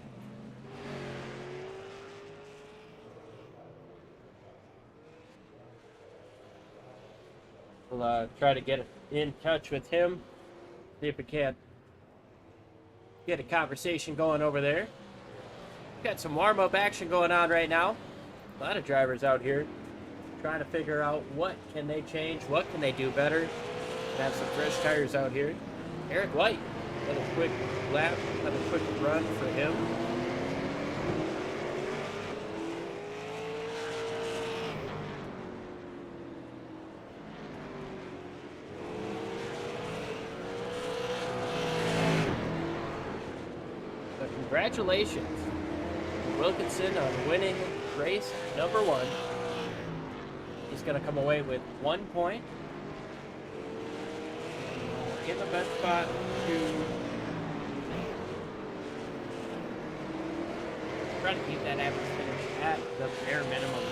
We'll try to get in touch with him, see if we can't get a conversation going over there. Got some warm-up action going on right now. A lot of drivers out here trying to figure out what can they change, what can they do better. Have some fresh tires out here. Eric White, another quick lap, another quick run for him. But congratulations, Wilkinson, on winning race number 1. He's going to come away with 1 point. In the best spot to try to keep that average finish at the bare minimum here.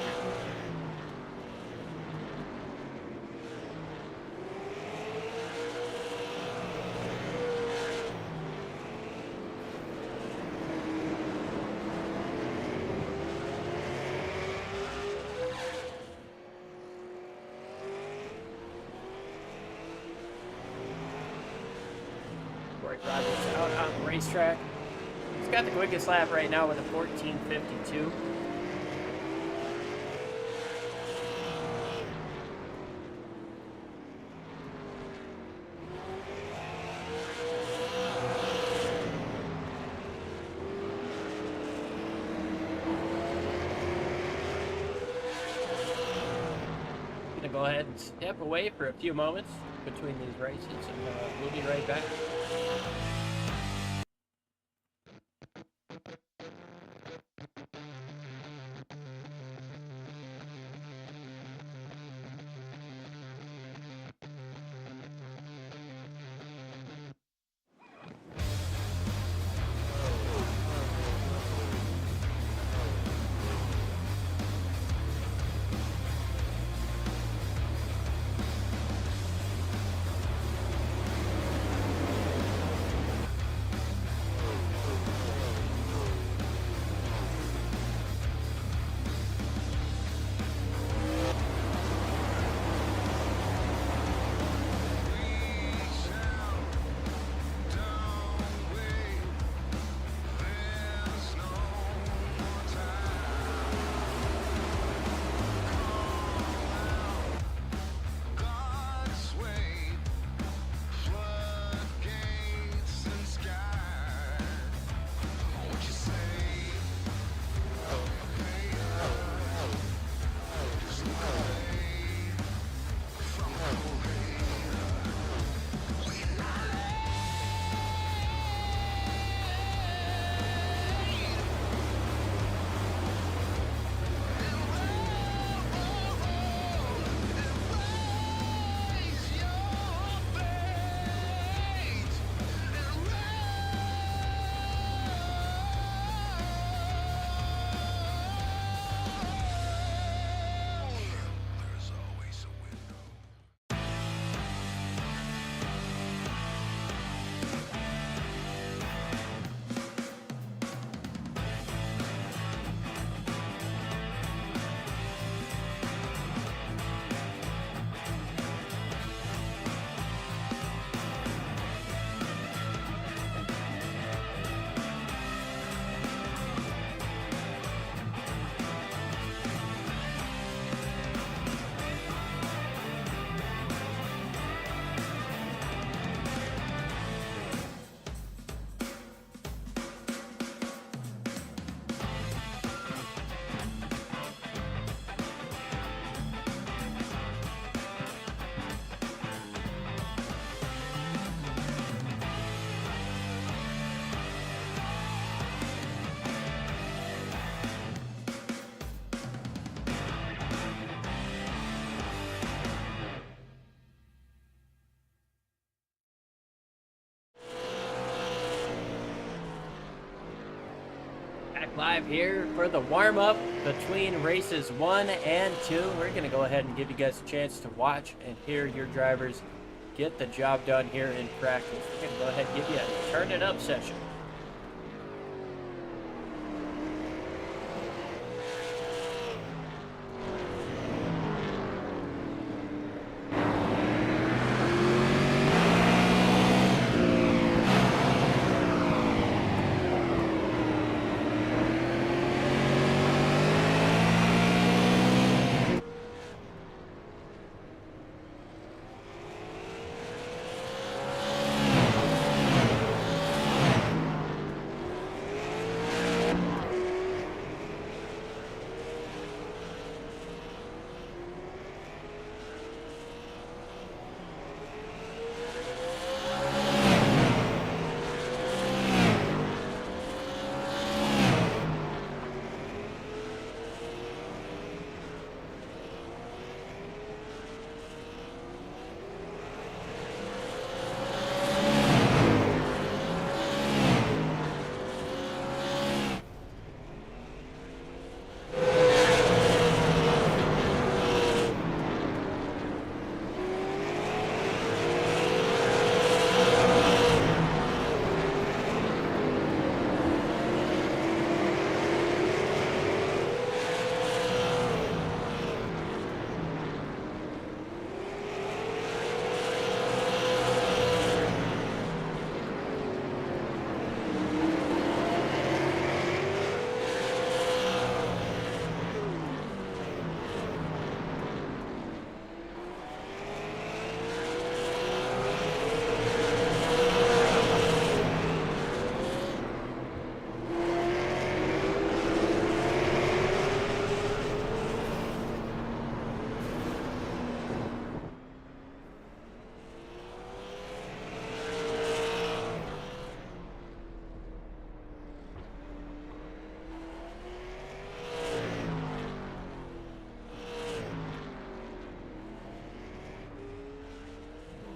Rogers out on the racetrack. He's got the quickest lap right now with a 14:52. Gonna go ahead and step away for a few moments between these races, and we'll be right back. live here for the warm-up between races 1 and 2. We're going to go ahead and give you guys a chance to watch and hear your drivers get the job done here in practice. We're going to go ahead and give you a turn it up session.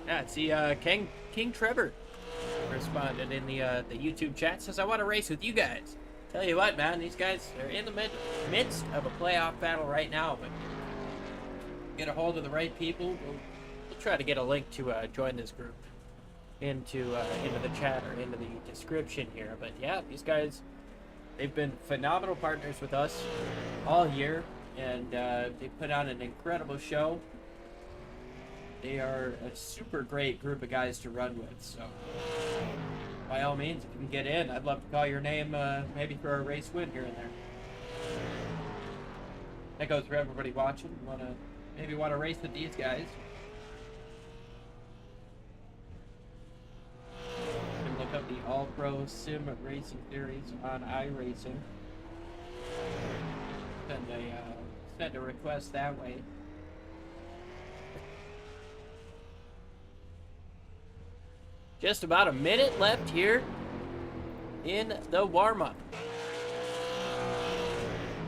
Yeah, see, King Trevor responded in the YouTube chat. Says, I want to race with you guys. Tell you what, man, these guys are in the midst of a playoff battle right now, but get a hold of the right people. We'll try to get a link to join this group into the chat or into the description here. But yeah, these guys, they've been phenomenal partners with us all year, and they put on an incredible show. They are a super great group of guys to run with, so by all means, if you can get in, I'd love to call your name, maybe for a race win here and there. That goes for everybody watching. Maybe want to race with these guys. You can look up the All-Pro Sim Racing Series on iRacing. Send a request that way. Just about a minute left here in the warm-up.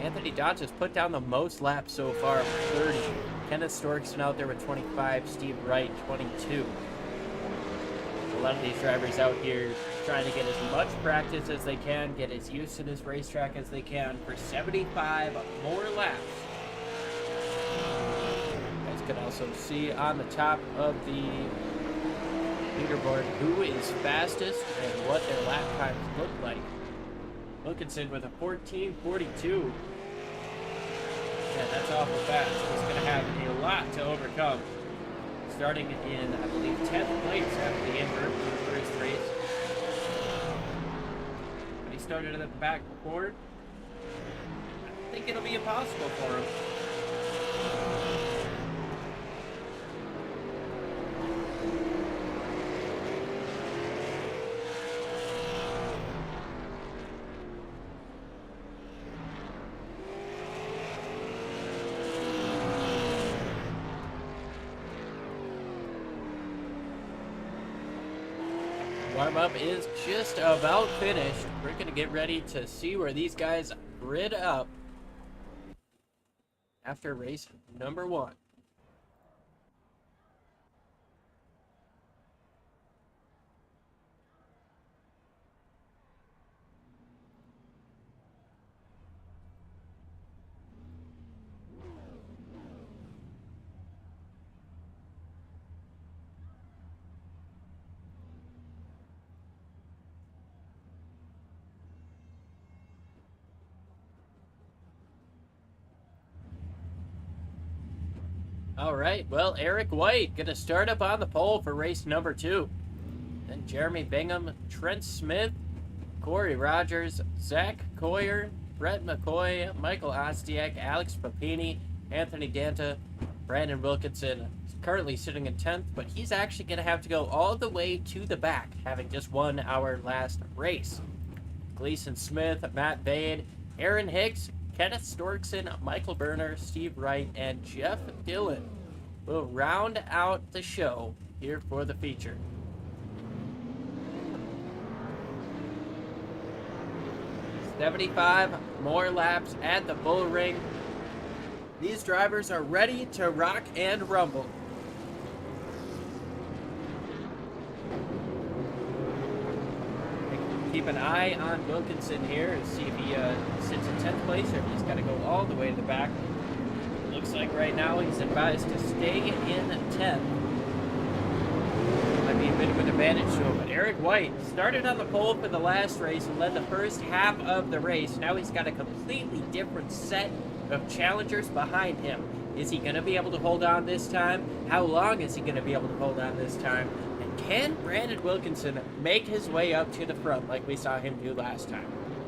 Anthony Dodge has put down the most laps so far, 30. Kenneth Storkson out there with 25, Steve Wright, 22. A lot of these drivers out here trying to get as much practice as they can, get as used to this racetrack as they can for 75 more laps. You guys can also see on the top of the leaderboard who is fastest and what their lap times look like. Wilkinson with a 14:42. Yeah, that's awful fast. He's going to have a lot to overcome. Starting in, I believe, 10th place after the invert in the first race. But he started at the back before. I think it'll be impossible for him. Warm-up is just about finished. We're going to get ready to see where these guys grid up after race number 1. All right, well, Eric White going to start up on the pole for race number 2. Then Jeremy Bingham, Trent Smith, Corey Rogers, Zach Coyer, Brett McCoy, Michael Ostiak, Alex Papini, Anthony Danta, Brandon Wilkinson, currently sitting in 10th, but he's actually going to have to go all the way to the back, having just won our last race. Gleason Smith, Matt Bade, Aaron Hicks, Kenneth Storkson, Michael Berner, Steve Wright, and Jeff Dillon will round out the show here for the feature. "75 more laps at the Bullring. These drivers are ready to rock and rumble." Keep an eye on Wilkinson here and see if he sits in 10th place or if he's got to go all the way to the back. Looks like right now he's advised to stay in 10th. Might be a bit of an advantage to him. But Eric White started on the pole for the last race and led the first half of the race. Now he's got a completely different set of challengers behind him. Is he going to be able to hold on this time? How long is he going to be able to hold on this time? And can Brandon Wilkinson make his way up to the front like we saw him do last time?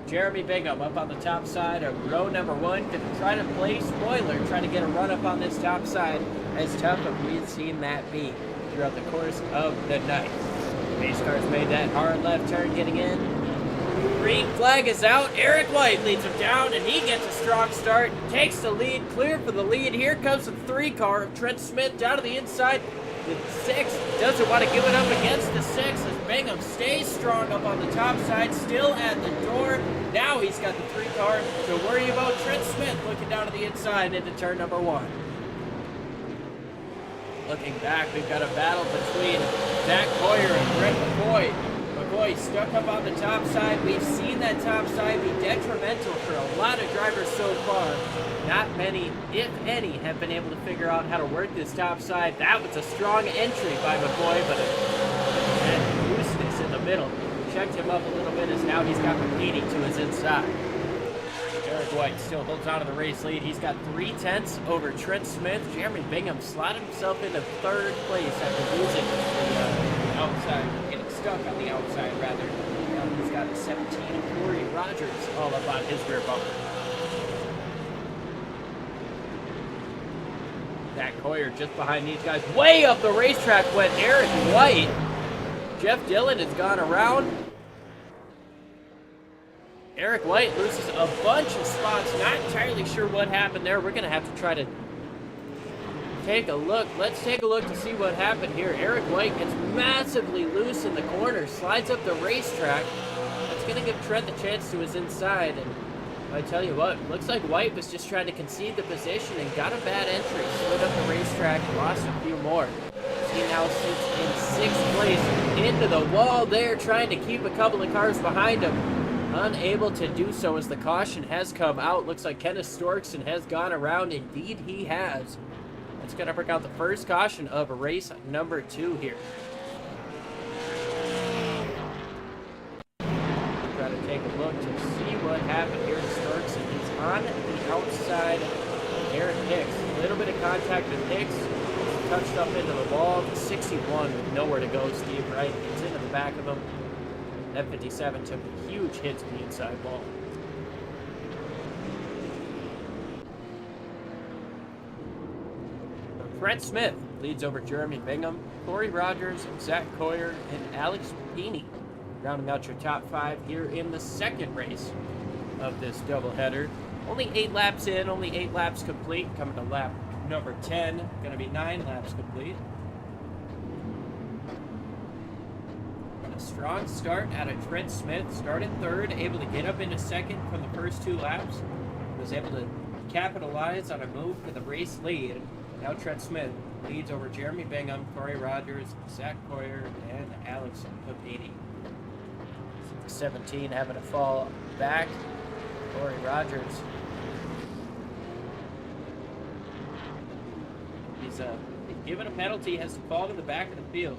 Jeremy Bingham up on the top side of row number 1. Going to try to play spoiler, try to get a run up on this top side. As tough as we've seen that be throughout the course of the night. Pace car's made that hard left turn getting in. Green flag is out. Eric White leads him down, and he gets a strong start. Takes the lead, clear for the lead. Here comes the 3 car of Trent Smith down to the inside. The 6 doesn't want to give it up against the 6 as Bingham stays strong up on the top side, still at the door. Now he's got the 3 car to worry about. Trent Smith looking down to the inside into turn number 1. Looking back, we've got a battle between Zach Coyer and Brett McCoy. McCoy stuck up on the top side. We've seen that top side be detrimental for a lot of drivers so far. Not many, if any, have been able to figure out how to work this top side. That was a strong entry by McCoy, but that looseness in the middle checked him up a little bit as now he's got Papini to his inside. Eric White still holds on to the race lead. He's got 3/10 over Trent Smith. Jeremy Bingham slotted himself into 3rd place after losing the outside, getting stuck on the outside rather. Now he's got a 17 Corey Rogers all up on his rear bumper. Zach Coyer just behind these guys. Way up the racetrack went Eric White. Jeff Dillon has gone around. Eric White loses a bunch of spots. Not entirely sure what happened there. We're going to have to try to take a look. Let's take a look to see what happened here. Eric White gets massively loose in the corner, slides up the racetrack. That's going to give Trent the chance to his inside. And I tell you what, looks like White was just trying to concede the position and got a bad entry. Slid up the racetrack, lost a few more. He now sits in 6th place into the wall there, trying to keep a couple of cars behind him. Unable to do so as the caution has come out. Looks like Kenneth Storkson has gone around. Indeed, he has. That's going to bring out the first caution of race number 2 here. Try to take a look to see what happened here to Storkson. He's on the outside of Aaron Hicks. A little bit of contact with Hicks. Touched up into the wall. The 61 with nowhere to go. Steve Wright gets into the back of him. That 57 took a huge hit to the inside wall. Trent Smith leads over Jeremy Bingham, Corey Rogers, Zach Coyer, and Alex Papini. Rounding out your top 5 here in the 2nd race of this doubleheader. Only 8 laps in, only 8 laps complete. Coming to lap number 10, going to be 9 laps complete. Strong start out of Trent Smith. Started 3rd, able to get up into 2nd from the first 2 laps. Was able to capitalize on a move for the race lead. Now Trent Smith leads over Jeremy Bingham, Corey Rogers, Zach Coyer, and Alex Papini. 17 having to fall back. Corey Rogers. He's given a penalty, has to fall to the back of the field.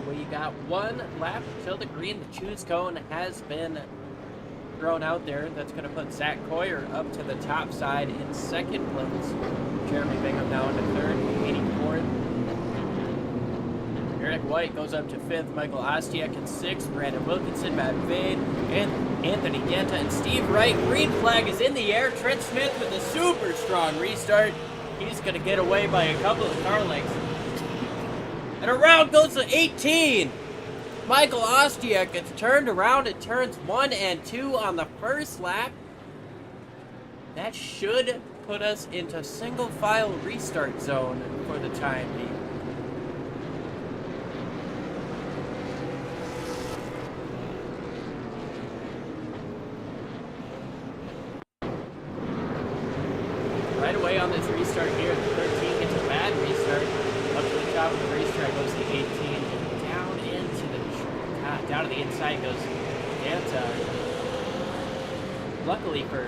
we got one lap till the green. The choose cone has been thrown out there. That's going to put Zach Coyer up to the top side in second place. Jeremy Bingham now into third, 84th. Eric White goes up to fifth. Michael Ostiak in sixth. Brandon Wilkinson, Matt Vade, and Anthony Ganta and Steve Wright. Green flag is in the air. Trent Smith with a super strong restart. He's going to get away by a couple of car lengths. And around goes to 18. Michael Ostiak gets turned around at turns 1 and 2 on the first lap. That should put us into single file restart zone for the time being. Right away on this restart here, the 13 gets a bad restart. Up to the top of the racetrack goes the 18. Down to the inside goes Ganta. Luckily for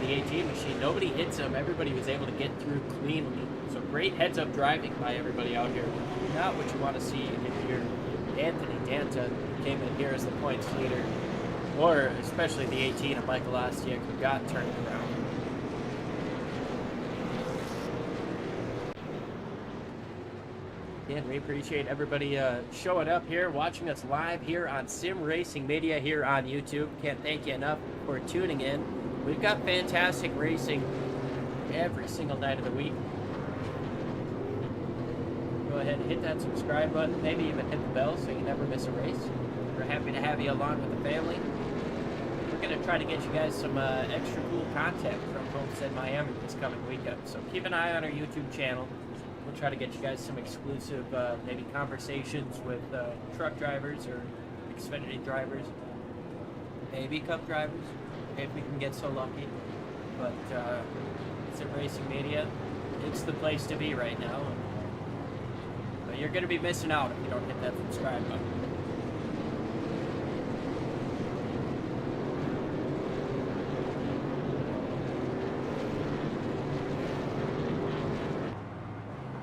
the 18 machine, nobody hits him. Everybody was able to get through cleanly. So great heads-up driving by everybody out here. Not what you want to see if you're Anthony Ganta, who came in here as the points leader, or especially the 18 of Michael Ostiak, who got turned around. Again, we appreciate everybody showing up here, watching us live here on Sim Racing Media here on YouTube. Can't thank you enough for tuning in. We've got fantastic racing every single night of the week. Go ahead and hit that subscribe button, maybe even hit the bell so you never miss a race. We're happy to have you along with the family. We're going to try to get you guys some extra cool content from Homestead Miami this coming weekend. So keep an eye on our YouTube channel. We'll try to get you guys some exclusive, maybe conversations with truck drivers or Xfinity drivers, maybe Cup drivers, if we can get so lucky. But Sim Racing Media, it's the place to be right now. But you're going to be missing out if you don't hit that subscribe button.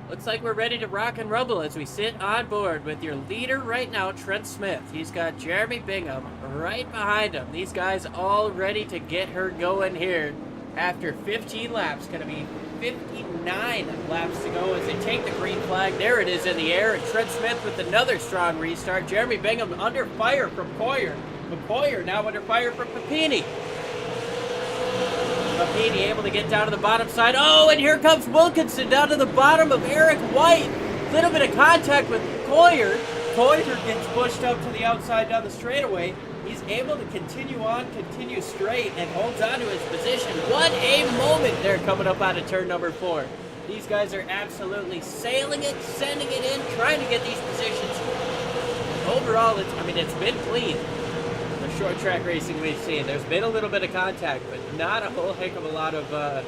Looks like we're ready to rock and rumble as we sit on board with your leader right now, Trent Smith. He's got Jeremy Bingham right behind him. These guys all ready to get her going here after 15 laps. Going to be 59 laps to go as they take the green flag. There it is in the air, and Trent Smith with another strong restart. Jeremy Bingham under fire from Coyer. Coyer now under fire from Papini. Papini able to get down to the bottom side. Oh, and here comes Wilkinson down to the bottom of Eric White. Little bit of contact with Coyer. Coyer gets pushed up to the outside down the straightaway. He's able to continue on, continue straight, and holds on to his position. What a moment there coming up out of turn number 4. These guys are absolutely sailing it, sending it in, trying to get these positions. Overall, it's been clean. Short track racing we've seen. There's been a little bit of contact, but not a whole heck of a lot of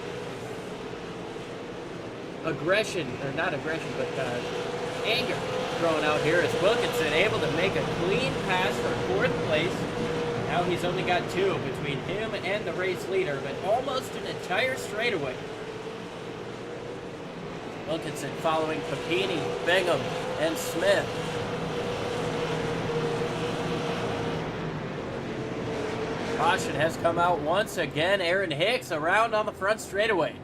aggression, or not aggression, but anger thrown out here as Wilkinson able to make a clean pass for 4th place. Now he's only got 2 between him and the race leader, but almost an entire straightaway. Wilkinson following Papini, Bingham, and Smith. Caution has come out once again. Aaron Hicks around on the front straightaway.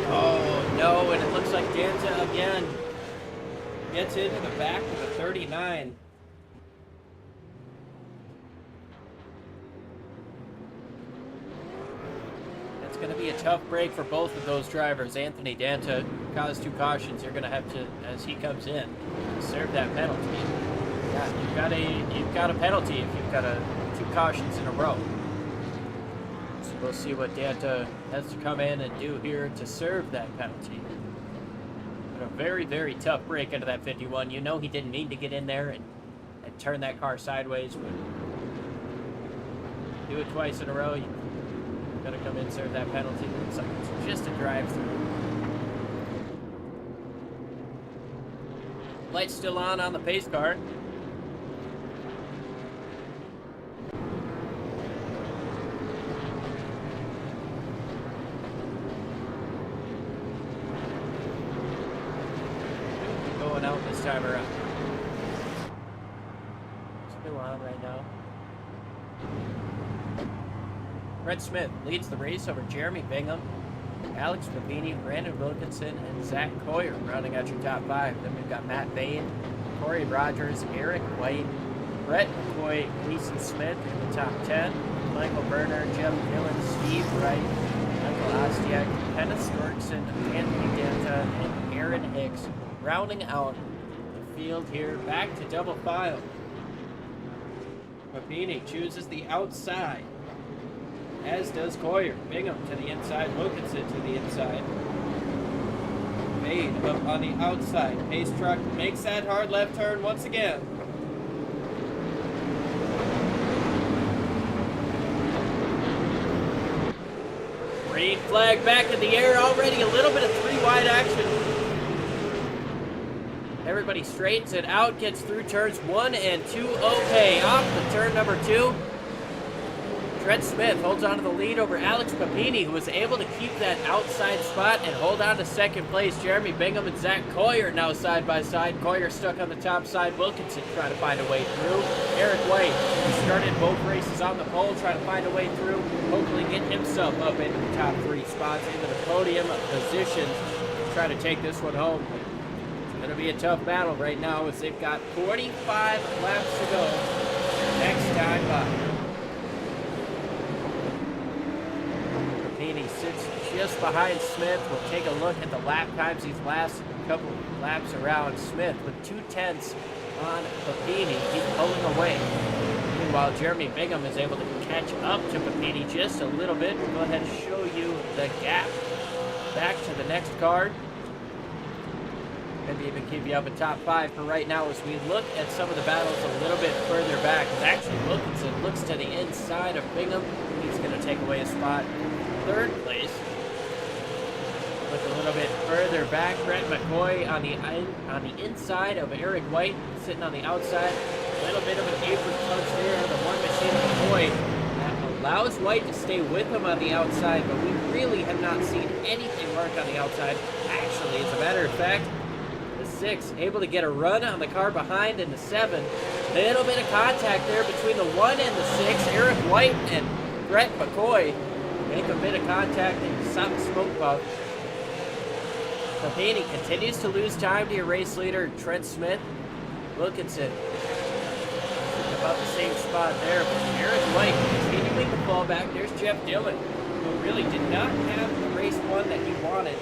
Oh no, and it looks like Ganta again gets into the back of the 39. Going to be a tough break for both of those drivers. Anthony Ganta caused 2 cautions. You're going to have to, as he comes in, serve that penalty. Yeah, you've got a penalty if you've got 2 cautions in a row. So we'll see what Ganta has to come in and do here to serve that penalty. But a very, very tough break into that 51. You know he didn't need to get in there and turn that car sideways, but do it twice in a row. Gonna come in, serve that penalty. Looks like it's just a drive-through. Lights still on the pace car. Going out this time around. Still on right now. Brett Smith leads the race over Jeremy Bingham, Alex Papini, Brandon Wilkinson, and Zach Coyer rounding out your top 5. Then we've got Matt Bain, Corey Rogers, Eric White, Brett McCoy, Gleason Smith in the top 10, Michael Berner, Jeff Dillon, Steve Wright, Michael Ostiak, Dennis Storkson, Anthony Danta, and Aaron Hicks rounding out the field here. Back to double file. Papini chooses the outside, as does Coyer. Bingham to the inside, Wilkinson to the inside. Bain up on the outside. Pace truck makes that hard left turn once again. Green flag back in the air already. A little bit of 3 wide action. Everybody straightens it out, gets through turns 1 and 2. Okay, off the turn number 2. Brett Smith holds on to the lead over Alex Papini, who was able to keep that outside spot and hold on to second place. Jeremy Bingham and Zach Coyer now side by side. Coyer stuck on the top side. Wilkinson trying to find a way through. Eric White, who started both races on the pole, trying to find a way through. Hopefully get himself up into the top 3 spots, into the podium positions. Try to take this one home. It's going to be a tough battle right now as they've got 45 laps to go next time by. He sits just behind Smith. We'll take a look at the lap times these last couple laps around. Smith with 2/10 on Papini. He's pulling away. Meanwhile, Jeremy Bingham is able to catch up to Papini just a little bit. We'll go ahead and show you the gap back to the next card. Maybe even keep you up in top 5 for right now as we look at some of the battles a little bit further back. Actually, Wilkinson looks to the inside of Bingham. He's going to take away a spot. 3rd place. Look a little bit further back. Brett McCoy on the inside of Eric White, sitting on the outside. A little bit of an apron touch there on the one machine of McCoy. That allows White to stay with him on the outside, but we really have not seen anything marked on the outside. Actually, as a matter of fact, the 6 able to get a run on the car behind in the 7. Little bit of contact there between the 1 and the 6. Eric White and Brett McCoy make a bit of contact and some smoke puff. Papini continues to lose time to your race leader, Trent Smith. Wilkinson about the same spot there, but Eric White continuing to fall back. There's Jeff Dillon, who really did not have the race one that he wanted.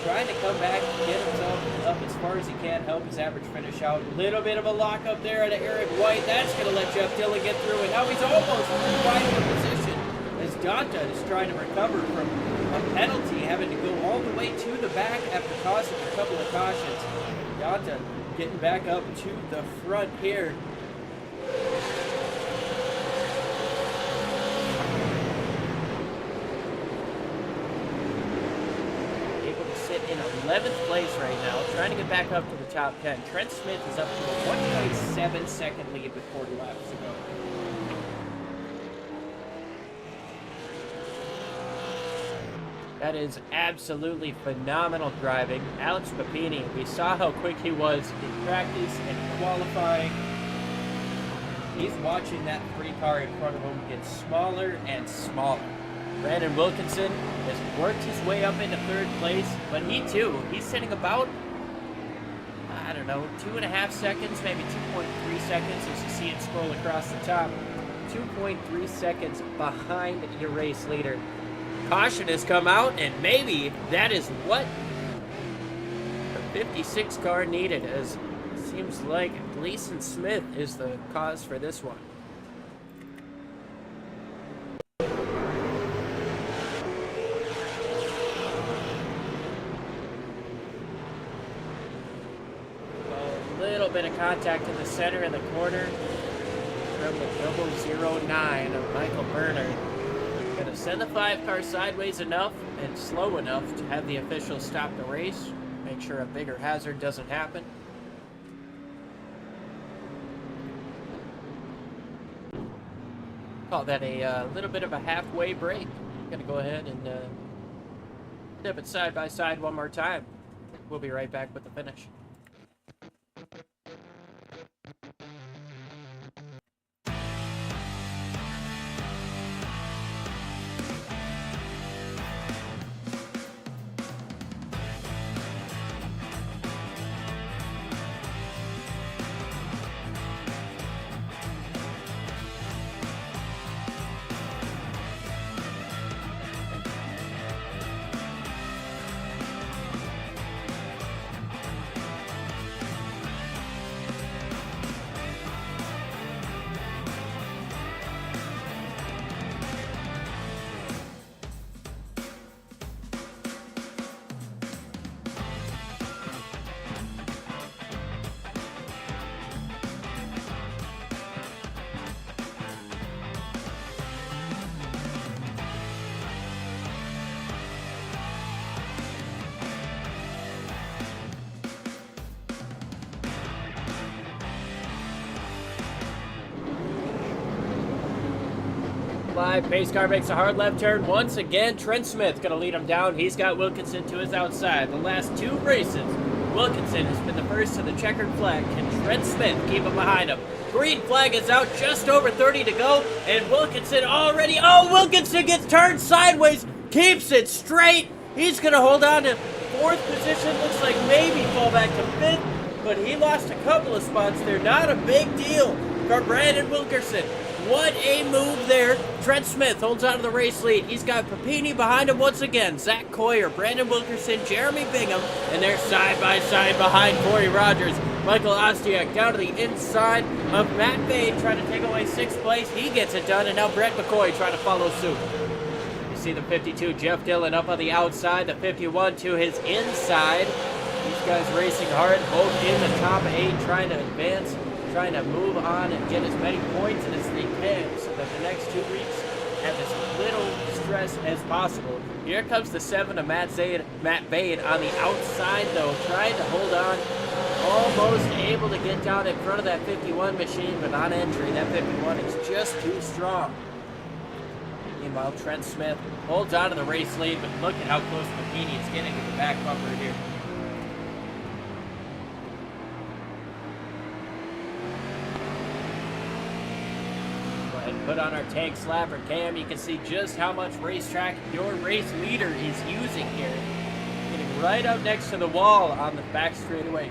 Trying to come back and get himself up as far as he can, help his average finish out. Little bit of a lock up there to Eric White. That's going to let Jeff Dillon get through, and now he's almost right in position. As Danta is trying to recover from a penalty, having to go all the way to the back after causing a couple of cautions. Danta getting back up to the front here. Able to sit in 11th place right now, trying to get back up to the top 10. Trent Smith is up to a 1.7 second lead with 40 laps to go. That is absolutely phenomenal driving. Alex Papini, we saw how quick he was in practice and qualifying. He's watching that 3 car in front of him get smaller and smaller. Brandon Wilkinson has worked his way up into 3rd place, but he's sitting about, I don't know, 2.5 seconds, maybe 2.3 seconds as you see it scroll across the top. 2.3 seconds behind your race leader. Caution has come out, and maybe that is what the 56 car needed, as it seems like Gleason Smith is the cause for this one. A little bit of contact in the center in the corner from the 009 of Michael Berner. Going to send the 5 car sideways enough and slow enough to have the officials stop the race. Make sure a bigger hazard doesn't happen. Call that a little bit of a halfway break. Gonna go ahead and step it side by side one more time. We'll be right back with the finish. Live, pace car makes a hard left turn once again. Trent Smith gonna lead him down. He's got Wilkinson to his outside. The last 2 races, Wilkinson has been the first to the checkered flag. Can Trent Smith keep him behind him? Green flag is out, just over 30 to go, and Wilkinson already, Wilkinson gets turned sideways, keeps it straight. He's gonna hold on to 4th position, looks like maybe fall back to 5th, but he lost a couple of spots there. Not a big deal for Brandon Wilkerson. What a move there. Trent Smith holds on to the race lead. He's got Papini behind him once again. Zach Coyer, Brandon Wilkerson, Jeremy Bingham, and they're side by side behind Corey Rogers. Michael Ostiak down to the inside of Matt Bade trying to take away 6th place. He gets it done, and now Brett McCoy trying to follow suit. You see the 52, Jeff Dillon, up on the outside. The 51 to his inside. These guys racing hard, both in the top 8, trying to advance, trying to move on and get as many points as they can so that the next 2 weeks have as little stress as possible. Here comes the 7 of Matt Bade on the outside, though, trying to hold on. Almost able to get down in front of that 51 machine, but on entry, that 51 is just too strong. Meanwhile, Trent Smith holds on to the race lead, but look at how close Papini is getting to the back bumper here. Put on our tank slapper cam, you can see just how much racetrack your race leader is using here. Getting right up next to the wall on the back straightaway.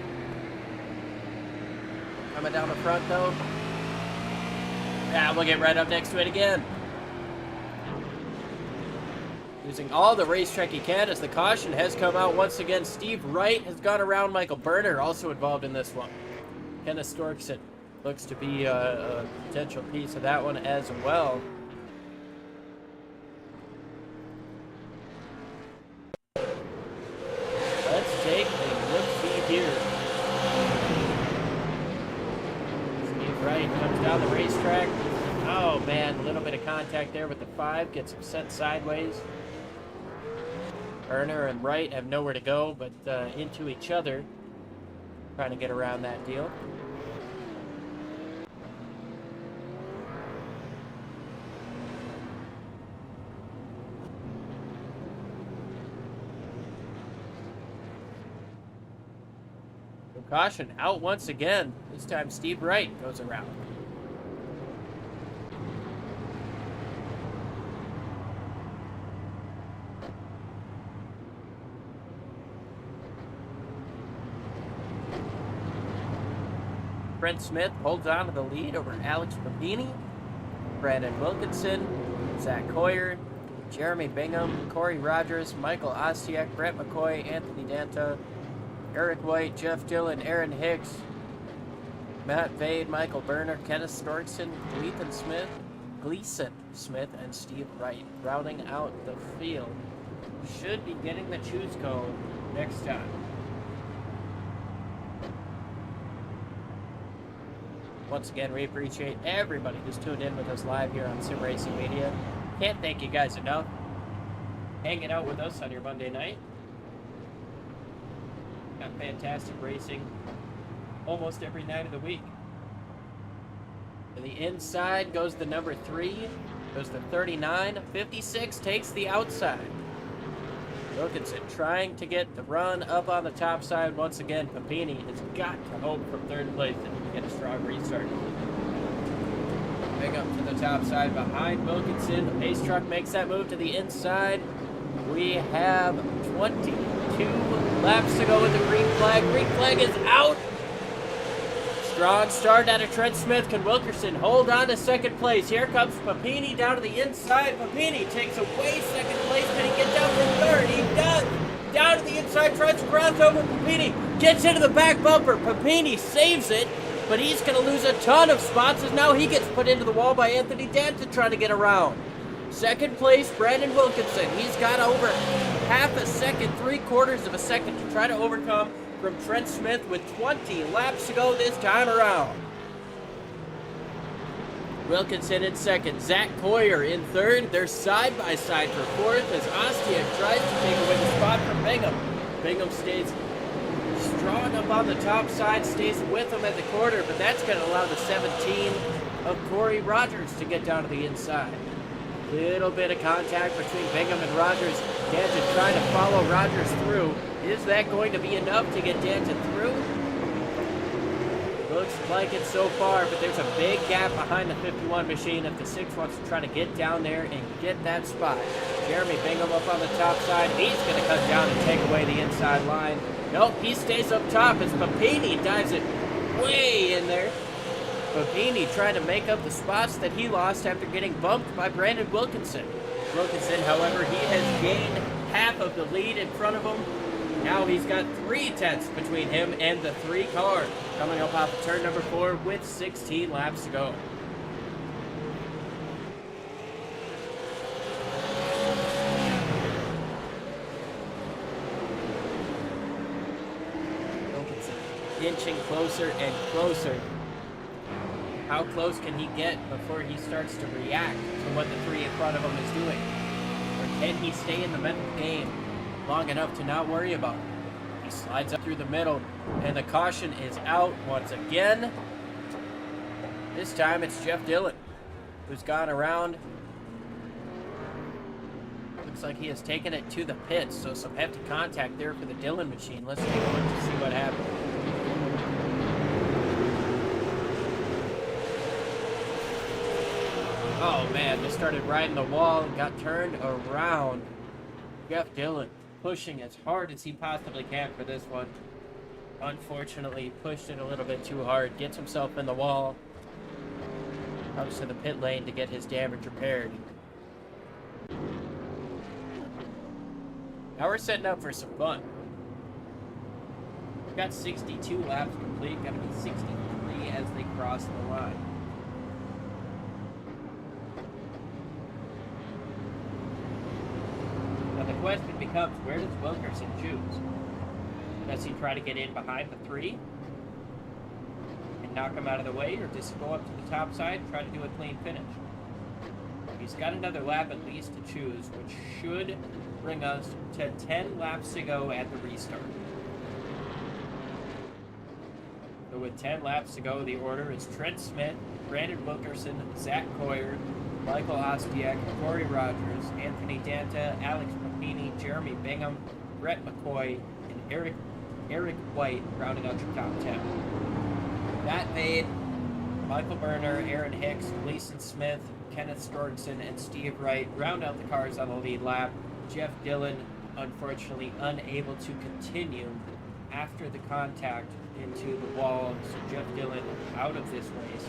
Coming down the front though. Yeah, we'll get right up next to it again. Using all the racetrack he can as the caution has come out once again. Steve Wright has gone around. Michael Berner also involved in this one. Kenneth Storkson looks to be a potential piece of that one as well. Let's take a look-see here. Steve Wright comes down the racetrack. Oh man, a little bit of contact there with the 5, gets him sent sideways. Berner and Wright have nowhere to go but into each other, trying to get around that deal. Caution out once again. This time Steve Wright goes around. Trent Smith holds on to the lead over Alex Papini, Brandon Wilkinson, Zach Coyer, Jeremy Bingham, Corey Rogers, Michael Ostiak, Brett McCoy, Anthony Danta, Eric White, Jeff Dillon, Aaron Hicks, Matt Vade, Michael Berner, Kenneth Storkson, Gleason Smith, and Steve Wright. Rounding out the field. Should be getting the choose code next time. Once again, we appreciate everybody who's tuned in with us live here on Sim Racing Media. Can't thank you guys enough. Hanging out with us on your Monday night. Got fantastic racing almost every night of the week. To the inside goes the number 3, Goes to 39. 56 takes the outside. Wilkinson trying to get the run up on the top side once again. Papini has got to hope from third place that he can get a strong restart. Big up to the top side behind Wilkinson. The pace truck makes that move to the inside. We have 22 laps to go with the green flag. Green flag is out. Strong start out of Trent Smith. Can Wilkerson hold on to second place? Here comes Papini down to the inside. Papini takes away second place. Can he get down from third? He does. Down to the inside, tries to cross over. Papini gets into the back bumper. Papini saves it, but he's going to lose a ton of spots as now he gets put into the wall by Anthony Danton trying to get around. Second place, Brandon Wilkinson. He's got over half a second, 3/4 of a second to try to overcome from Trent Smith with 20 laps to go this time around. Wilkinson in second, Zach Coyer in third. They're side by side for fourth as Ostiak tries to take away the spot from Bingham. Bingham stays strong up on the top side, stays with him at the quarter, but that's going to allow the 17 of Corey Rogers to get down to the inside. Little bit of contact between Bingham and Rogers. Danton trying to follow Rogers through. Is that going to be enough to get Danton through? Looks like it so far, but there's a big gap behind the 51 machine if the 6 wants to try to get down there and get that spot. Jeremy Bingham up on the top side. He's going to cut down and take away the inside line. Nope, he stays up top as Papini dives it way in there. Papini trying to make up the spots that he lost after getting bumped by Brandon Wilkinson. Wilkinson, however, he has gained half of the lead in front of him. Now he's got 3/10 between him and the 3 car. Coming up off of turn number 4 with 16 laps to go. Wilkinson inching closer and closer. How close can he get before he starts to react to what the 3 in front of him is doing? Or can he stay in the mental game long enough to not worry about it? He slides up through the middle, and the caution is out once again. This time it's Jeff Dillon, who's gone around. Looks like he has taken it to the pits, so some hefty contact there for the Dillon machine. Let's take a look to see what happens. Oh man, just started riding the wall and got turned around. Jeff Dillon pushing as hard as he possibly can for this one. Unfortunately, pushed it a little bit too hard. Gets himself in the wall. Comes to the pit lane to get his damage repaired. Now we're setting up for some fun. We've got 62 laps complete. Got to be 63 as they cross the line. The question becomes, where does Wilkerson choose? Does he try to get in behind the 3 and knock him out of the way, or does he go up to the top side and try to do a clean finish? He's got another lap at least to choose, which should bring us to 10 laps to go at the restart. So with 10 laps to go, the order is Trent Smith, Brandon Wilkerson, Zach Coyer, Michael Ostiak, Corey Rogers, Anthony Danta, Alex Papini, Jeremy Bingham, Brett McCoy, and Eric White rounding out your top 10. That made Michael Berner, Aaron Hicks, Gleason Smith, Kenneth Storkson, and Steve Wright round out the cars on the lead lap. Jeff Dillon, unfortunately, unable to continue after the contact into the wall. So Jeff Dillon out of this race.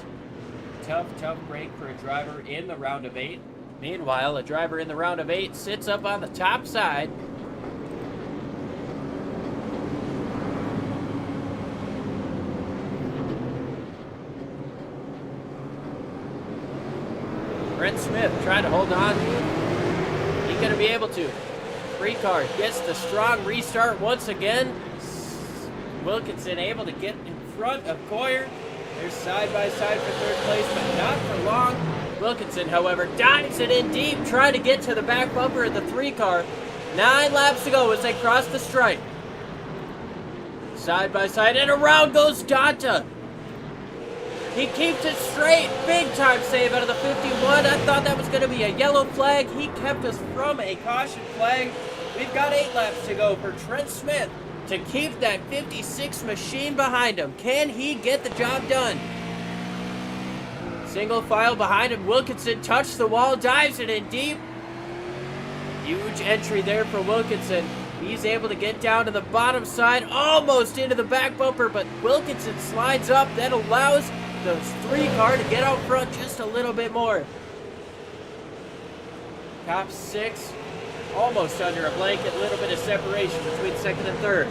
Tough break for a driver in the round of 8. Meanwhile, a driver in the round of 8 sits up on the top side. Brent Smith trying to hold on. He's going to be able to. 3 car gets the strong restart once again. Wilkinson able to get in front of Coyer. They're side by side for 3rd place, but not for long. Wilkinson, however, dives it in deep, trying to get to the back bumper of the 3 car. 9 laps to go as they cross the stripe. Side by side, and around goes Danta. He keeps it straight. Big time save out of the 51. I thought that was going to be a yellow flag. He kept us from a caution flag. We've got 8 laps to go for Trent Smith to keep that 56 machine behind him. Can he get the job done? Single file behind him. Wilkinson touched the wall, dives it in deep. Huge entry there for Wilkinson. He's able to get down to the bottom side, almost into the back bumper, but Wilkinson slides up. That allows the 3 car to get out front just a little bit more. Top 6, almost under a blanket, little bit of separation between second and third.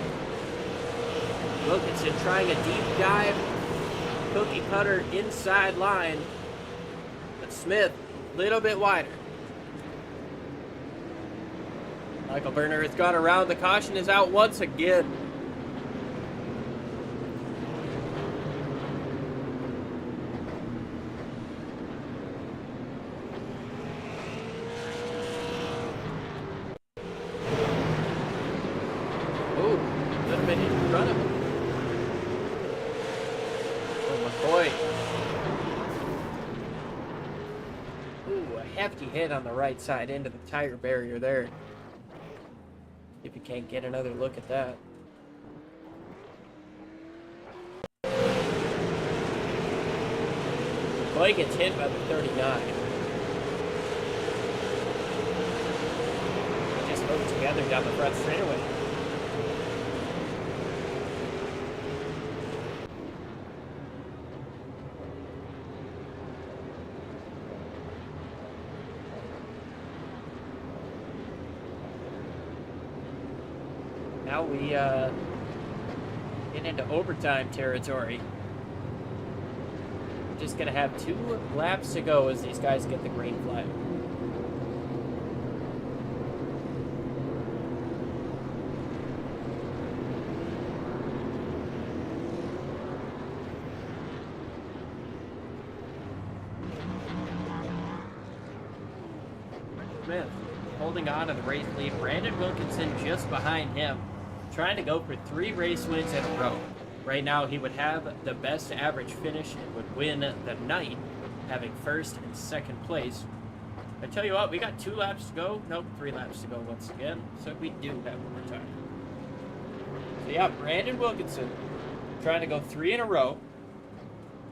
Wilkinson trying a deep dive, cookie cutter inside line, but Smith a little bit wider. Michael Berner has gone around. The caution is out once again. Ooh, a little bit in front of him. Oh, McCoy. Ooh, a hefty hit on the right side into the tire barrier there. If you can't get another look at that. McCoy gets hit by the 39. They just hooked together down the front straightaway. Now we get into overtime territory. We're just going to have 2 laps to go as these guys get the green flag. Smith holding on to the race lead. Brandon Wilkinson just behind him, trying to go for 3 race wins in a row. Right now, he would have the best average finish and would win the night, having first and second place. I tell you what, we got 2 laps to go. Nope, 3 laps to go once again. So we do have overtime. So yeah, Brandon Wilkinson trying to go 3 in a row.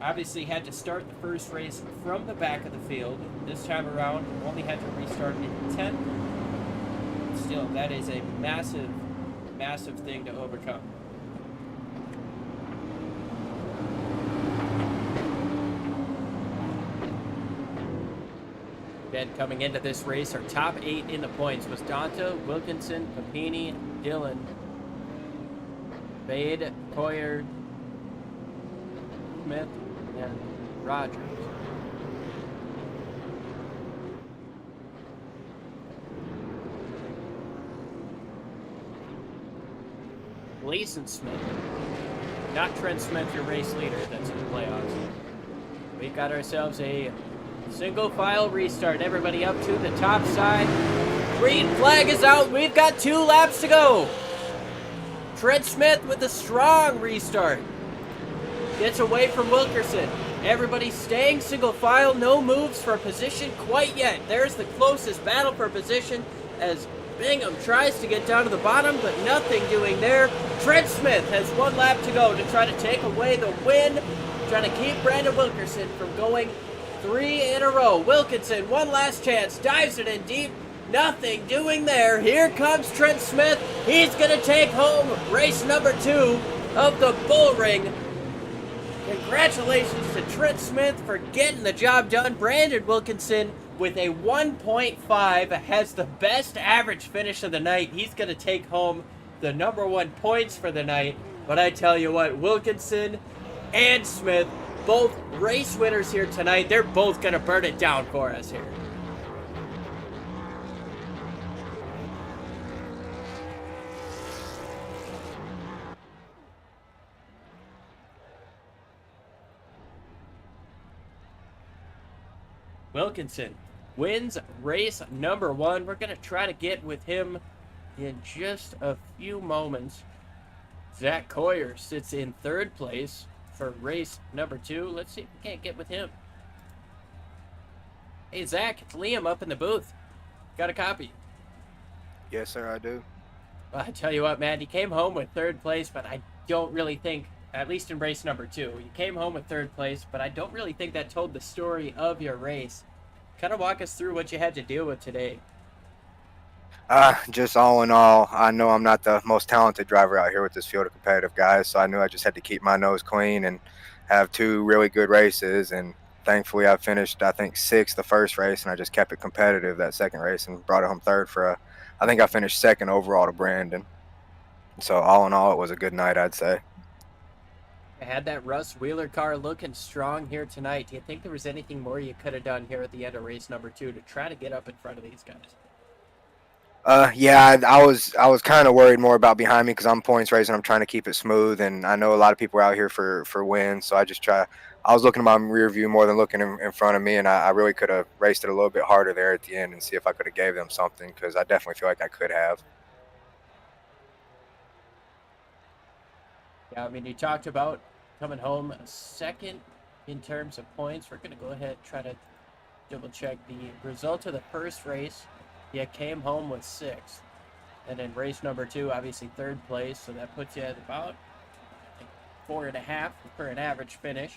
Obviously had to start the first race from the back of the field. This time around, only had to restart in 10th. Still, that is a massive thing to overcome. Then coming into this race, our top 8 in the points was Donta, Wilkinson, Papini, Dillon, Bade, Coyer, Smith, and Rogers. Gleason Smith, not Trent Smith, your race leader, that's in the playoffs. We got ourselves a single file restart. Everybody up to the top side. Green flag is out. We've got 2 laps to go. Trent Smith with a strong restart. Gets away from Wilkerson. Everybody staying single file. No moves for position quite yet. There's the closest battle for position as Bingham tries to get down to the bottom, but nothing doing there. Trent Smith has 1 lap to go to try to take away the win. Trying to keep Brandon Wilkerson from going 3 in a row. Wilkinson, 1 last chance. Dives it in deep. Nothing doing there. Here comes Trent Smith. He's going to take home race number 2 of the Bullring. Congratulations to Trent Smith for getting the job done. Brandon Wilkinson with a 1.5 has the best average finish of the night. He's going to take home the number 1 points for the night. But I tell you what, Wilkinson and Smith, both race winners here tonight. They're both going to burn it down for us here. Wilkinson wins race number 1. We're going to try to get with him in just a few moments. Zach Coyer sits in 3rd place, for race number 2. Let's see if we can't get with him. Hey, Zach, it's Liam up in the booth. Got a copy? Yes, sir, I do. Well, I tell you what, man, you came home with 3rd place, but I don't really think, at least in race number 2, you came home with 3rd place, but I don't really think that told the story of your race. Kind of walk us through what you had to deal with today. Just all in all, I know I'm not the most talented driver out here with this field of competitive guys, so I knew I just had to keep my nose clean and have 2 really good races. And thankfully, I finished, I think, 6th the first race, and I just kept it competitive that second race and brought it home 3rd for I think I finished 2nd overall to Brandon. So all in all, it was a good night, I'd say. I had that Russ Wheeler car looking strong here tonight. Do you think there was anything more you could have done here at the end of race number 2 to try to get up in front of these guys? Yeah, I was kind of worried more about behind me because I'm points racing. I'm trying to keep it smooth, and I know a lot of people are out here for wins. So I was looking at my rear view more than looking in front of me, and I really could have raced it a little bit harder there at the end and see if I could have gave them something, because I definitely feel like I could have. Yeah, I mean, you talked about coming home 2nd in terms of points. We're going to go ahead and try to double check the result of the first race. You came home with 6th. And in race number 2, obviously 3rd place. So that puts you at about 4.5 for an average finish.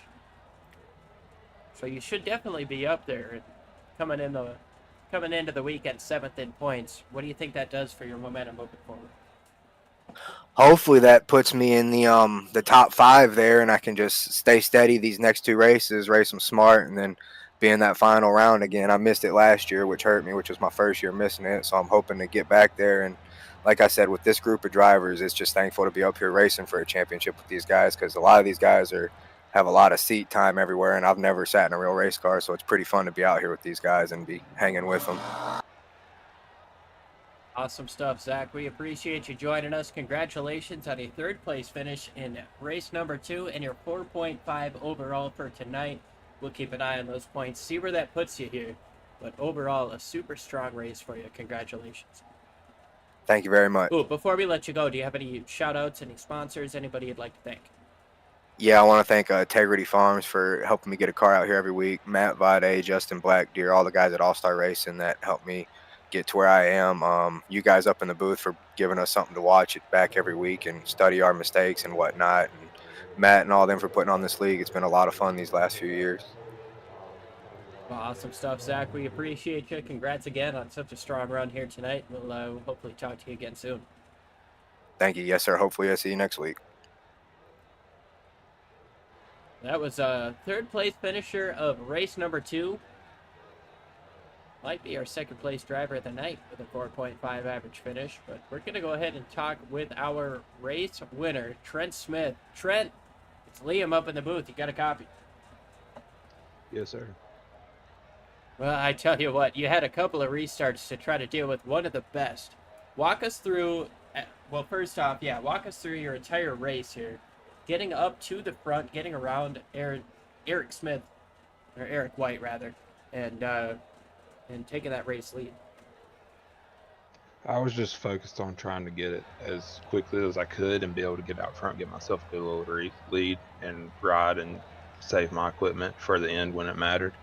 So you should definitely be up there. Coming into the weekend 7th in points. What do you think that does for your momentum moving forward? Hopefully that puts me in the top 5 there, and I can just stay steady these next 2 races, race them smart, and then be in that final round again. I missed it last year, which hurt me, which was my first year missing it. So I'm hoping to get back there. And like I said, with this group of drivers, it's just thankful to be up here racing for a championship with these guys, because a lot of these guys have a lot of seat time everywhere, and I've never sat in a real race car. So it's pretty fun to be out here with these guys and be hanging with them. Awesome stuff, Zach. We appreciate you joining us. Congratulations on a 3rd place finish in race number 2 and your 4.5 overall for tonight. We'll keep an eye on those points, see where that puts you here. But overall, a super strong race for you. Congratulations. Thank you very much. Ooh, before we let you go, do you have any shout-outs, any sponsors, anybody you'd like to thank? Yeah, I want to thank Integrity Farms for helping me get a car out here every week. Matt Vade, Justin Blackdeer, all the guys at All Star Racing that helped me get to where I am. You guys up in the booth for giving us something to watch it back every week and study our mistakes and whatnot. And Matt and all them for putting on this league. It's been a lot of fun these last few years. Well, awesome stuff, Zach. We appreciate you. Congrats again on such a strong run here tonight. We'll hopefully talk to you again soon. Thank you. Yes, sir. Hopefully I'll see you next week. That was a 3rd place finisher of race number 2. Might be our 2nd place driver of the night with a 4.5 average finish. But we're going to go ahead and talk with our race winner, Trent Smith. Trent, it's Liam up in the booth. You got a copy? Yes, sir. Well, I tell you what, you had a couple of restarts to try to deal with one of the best. Walk us through, well, first off, yeah, walk us through your entire race here. Getting up to the front, getting around Eric Smith, or Eric White, rather, and taking that race lead. I was just focused on trying to get it as quickly as I could and be able to get out front, get myself a good little lead, and ride and save my equipment for the end when it mattered.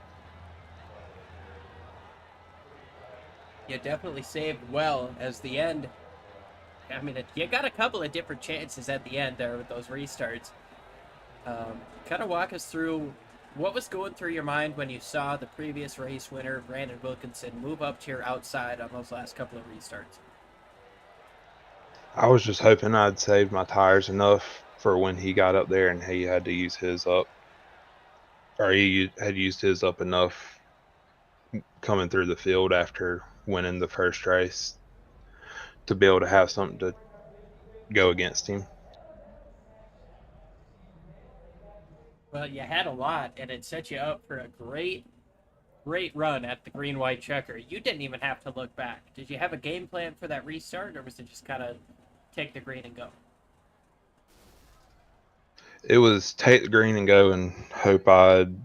You definitely saved well as the end. I mean, you got a couple of different chances at the end there with those restarts. Kind of walk us through what was going through your mind when you saw the previous race winner, Brandon Wilkinson, move up to your outside on those last couple of restarts. I was just hoping I'd saved my tires enough for when he got up there and he had to use his up. Or he had used his up enough coming through the field after winning the first race to be able to have something to go against him. Well, you had a lot, and it set you up for a great run at the green-white checker. You didn't even have to look back. Did you have a game plan for that restart, or was it just kind of take the green and go? It was take the green and go and hope I'd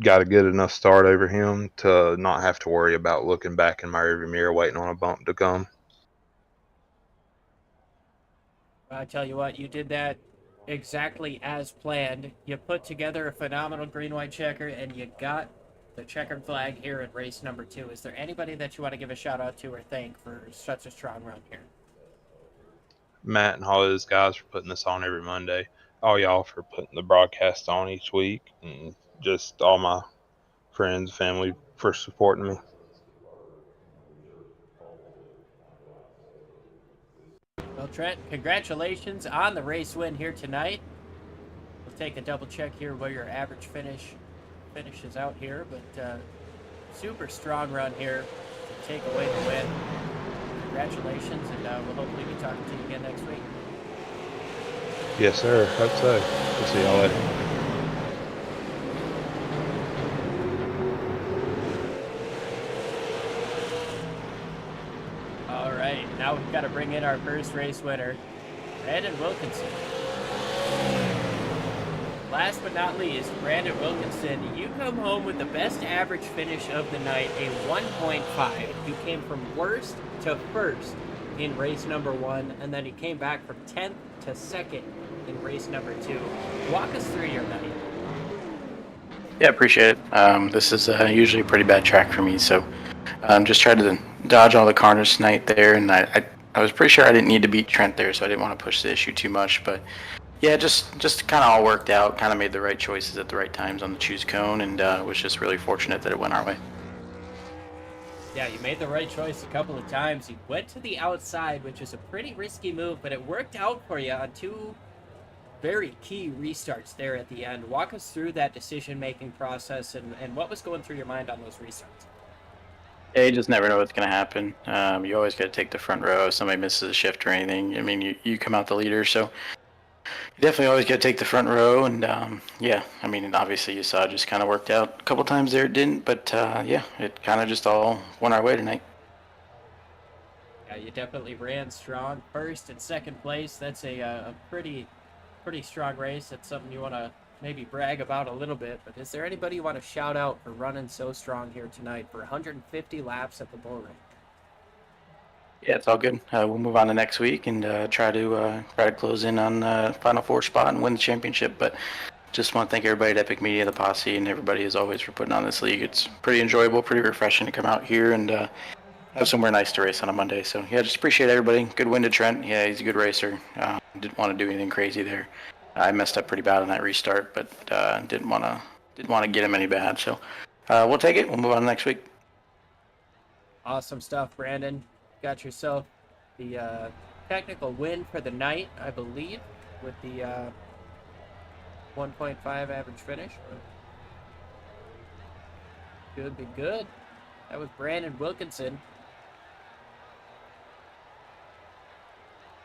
got a good enough start over him to not have to worry about looking back in my rearview mirror waiting on a bump to come. I tell you what, you did that exactly as planned. You put together a phenomenal green-white checker, and you got the checkered flag here in race number 2. Is there anybody that you want to give a shout-out to or thank for such a strong run here? Matt and all those guys for putting this on every Monday. All y'all for putting the broadcast on each week, and just all my friends, family for supporting me. Well, Trent, congratulations on the race win here tonight. We'll take a double check here where your average finishes out here, but super strong run here to take away the win. Congratulations, and we'll hopefully be talking to you again next week. Yes, sir. Hope so. We'll see y'all later. All right, now we've got to bring in our first race winner, Brandon Wilkinson. Last but not least, Brandon Wilkinson, you come home with the best average finish of the night, a 1.5. You came from worst to first in race number 1, and then he came back from 10th to 2nd in race number 2. Walk us through your night. Yeah, appreciate it. This is usually a pretty bad track for me, so just tried to dodge all the carnage tonight there, and I was pretty sure I didn't need to beat Trent there, so I didn't want to push the issue too much, but yeah, just kind of all worked out, kind of made the right choices at the right times on the choose cone, and was just really fortunate that it went our way. Yeah, you made the right choice a couple of times. You went to the outside, which is a pretty risky move, but it worked out for you on 2 very key restarts there at the end. Walk us through that decision-making process and what was going through your mind on those restarts. Yeah, you just never know what's going to happen. You always got to take the front row if somebody misses a shift or anything. I mean, you come out the leader, so you definitely always got to take the front row. And yeah, I mean, obviously you saw it just kind of worked out. A couple times there it didn't, but yeah, it kind of just all went our way tonight. Yeah, you definitely ran strong. First and second place, that's a pretty strong race. That's something you want to maybe brag about a little bit, but is there anybody you want to shout out for running so strong here tonight for 150 laps at the Bullring? Yeah, it's all good. We'll move on to next week and try to close in on Final Four spot and win the championship. But just want to thank everybody at Epic Media, the posse, and everybody as always for putting on this league. It's pretty enjoyable, pretty refreshing to come out here and have somewhere nice to race on a Monday. So yeah, just appreciate everybody. Good win to Trent. Yeah, he's a good racer. Didn't want to do anything crazy there. I messed up pretty bad on that restart, but didn't want to get him any bad. So we'll take it. We'll move on next week. Awesome stuff, Brandon. Got yourself the technical win for the night, I believe, with the 1.5 average finish. Should be good. That was Brandon Wilkinson.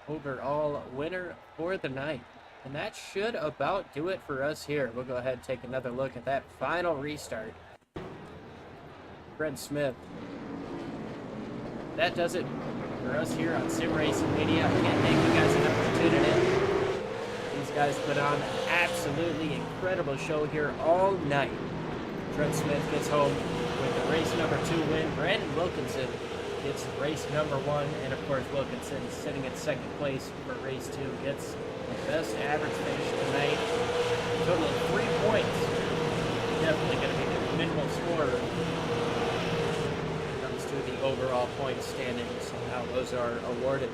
Overall winner for the night. And that should about do it for us here. We'll go ahead and take another look at that final restart. Brent Smith. That does it for us here on Sim Racing Media. I can't thank you guys enough for tuning in. These guys put on an absolutely incredible show here all night. Trent Smith gets home with the race number 2 win. Brandon Wilkinson gets race number 1. And of course, Wilkinson sitting in second place for race 2 gets the best average finish tonight. Total of 3 points. Definitely going to be the minimal scorer when it comes to the overall point standings and how those are awarded.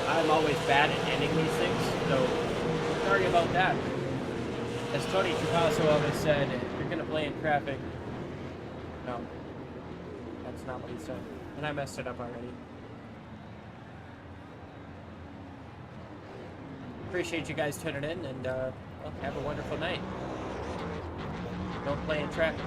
I'm always bad at ending these things, so sorry about that. As Tony Tripasso always said, if you're going to play in traffic, no, that's not what he said. And I messed it up already. Appreciate you guys tuning in, and well, have a wonderful night. Don't play in traffic.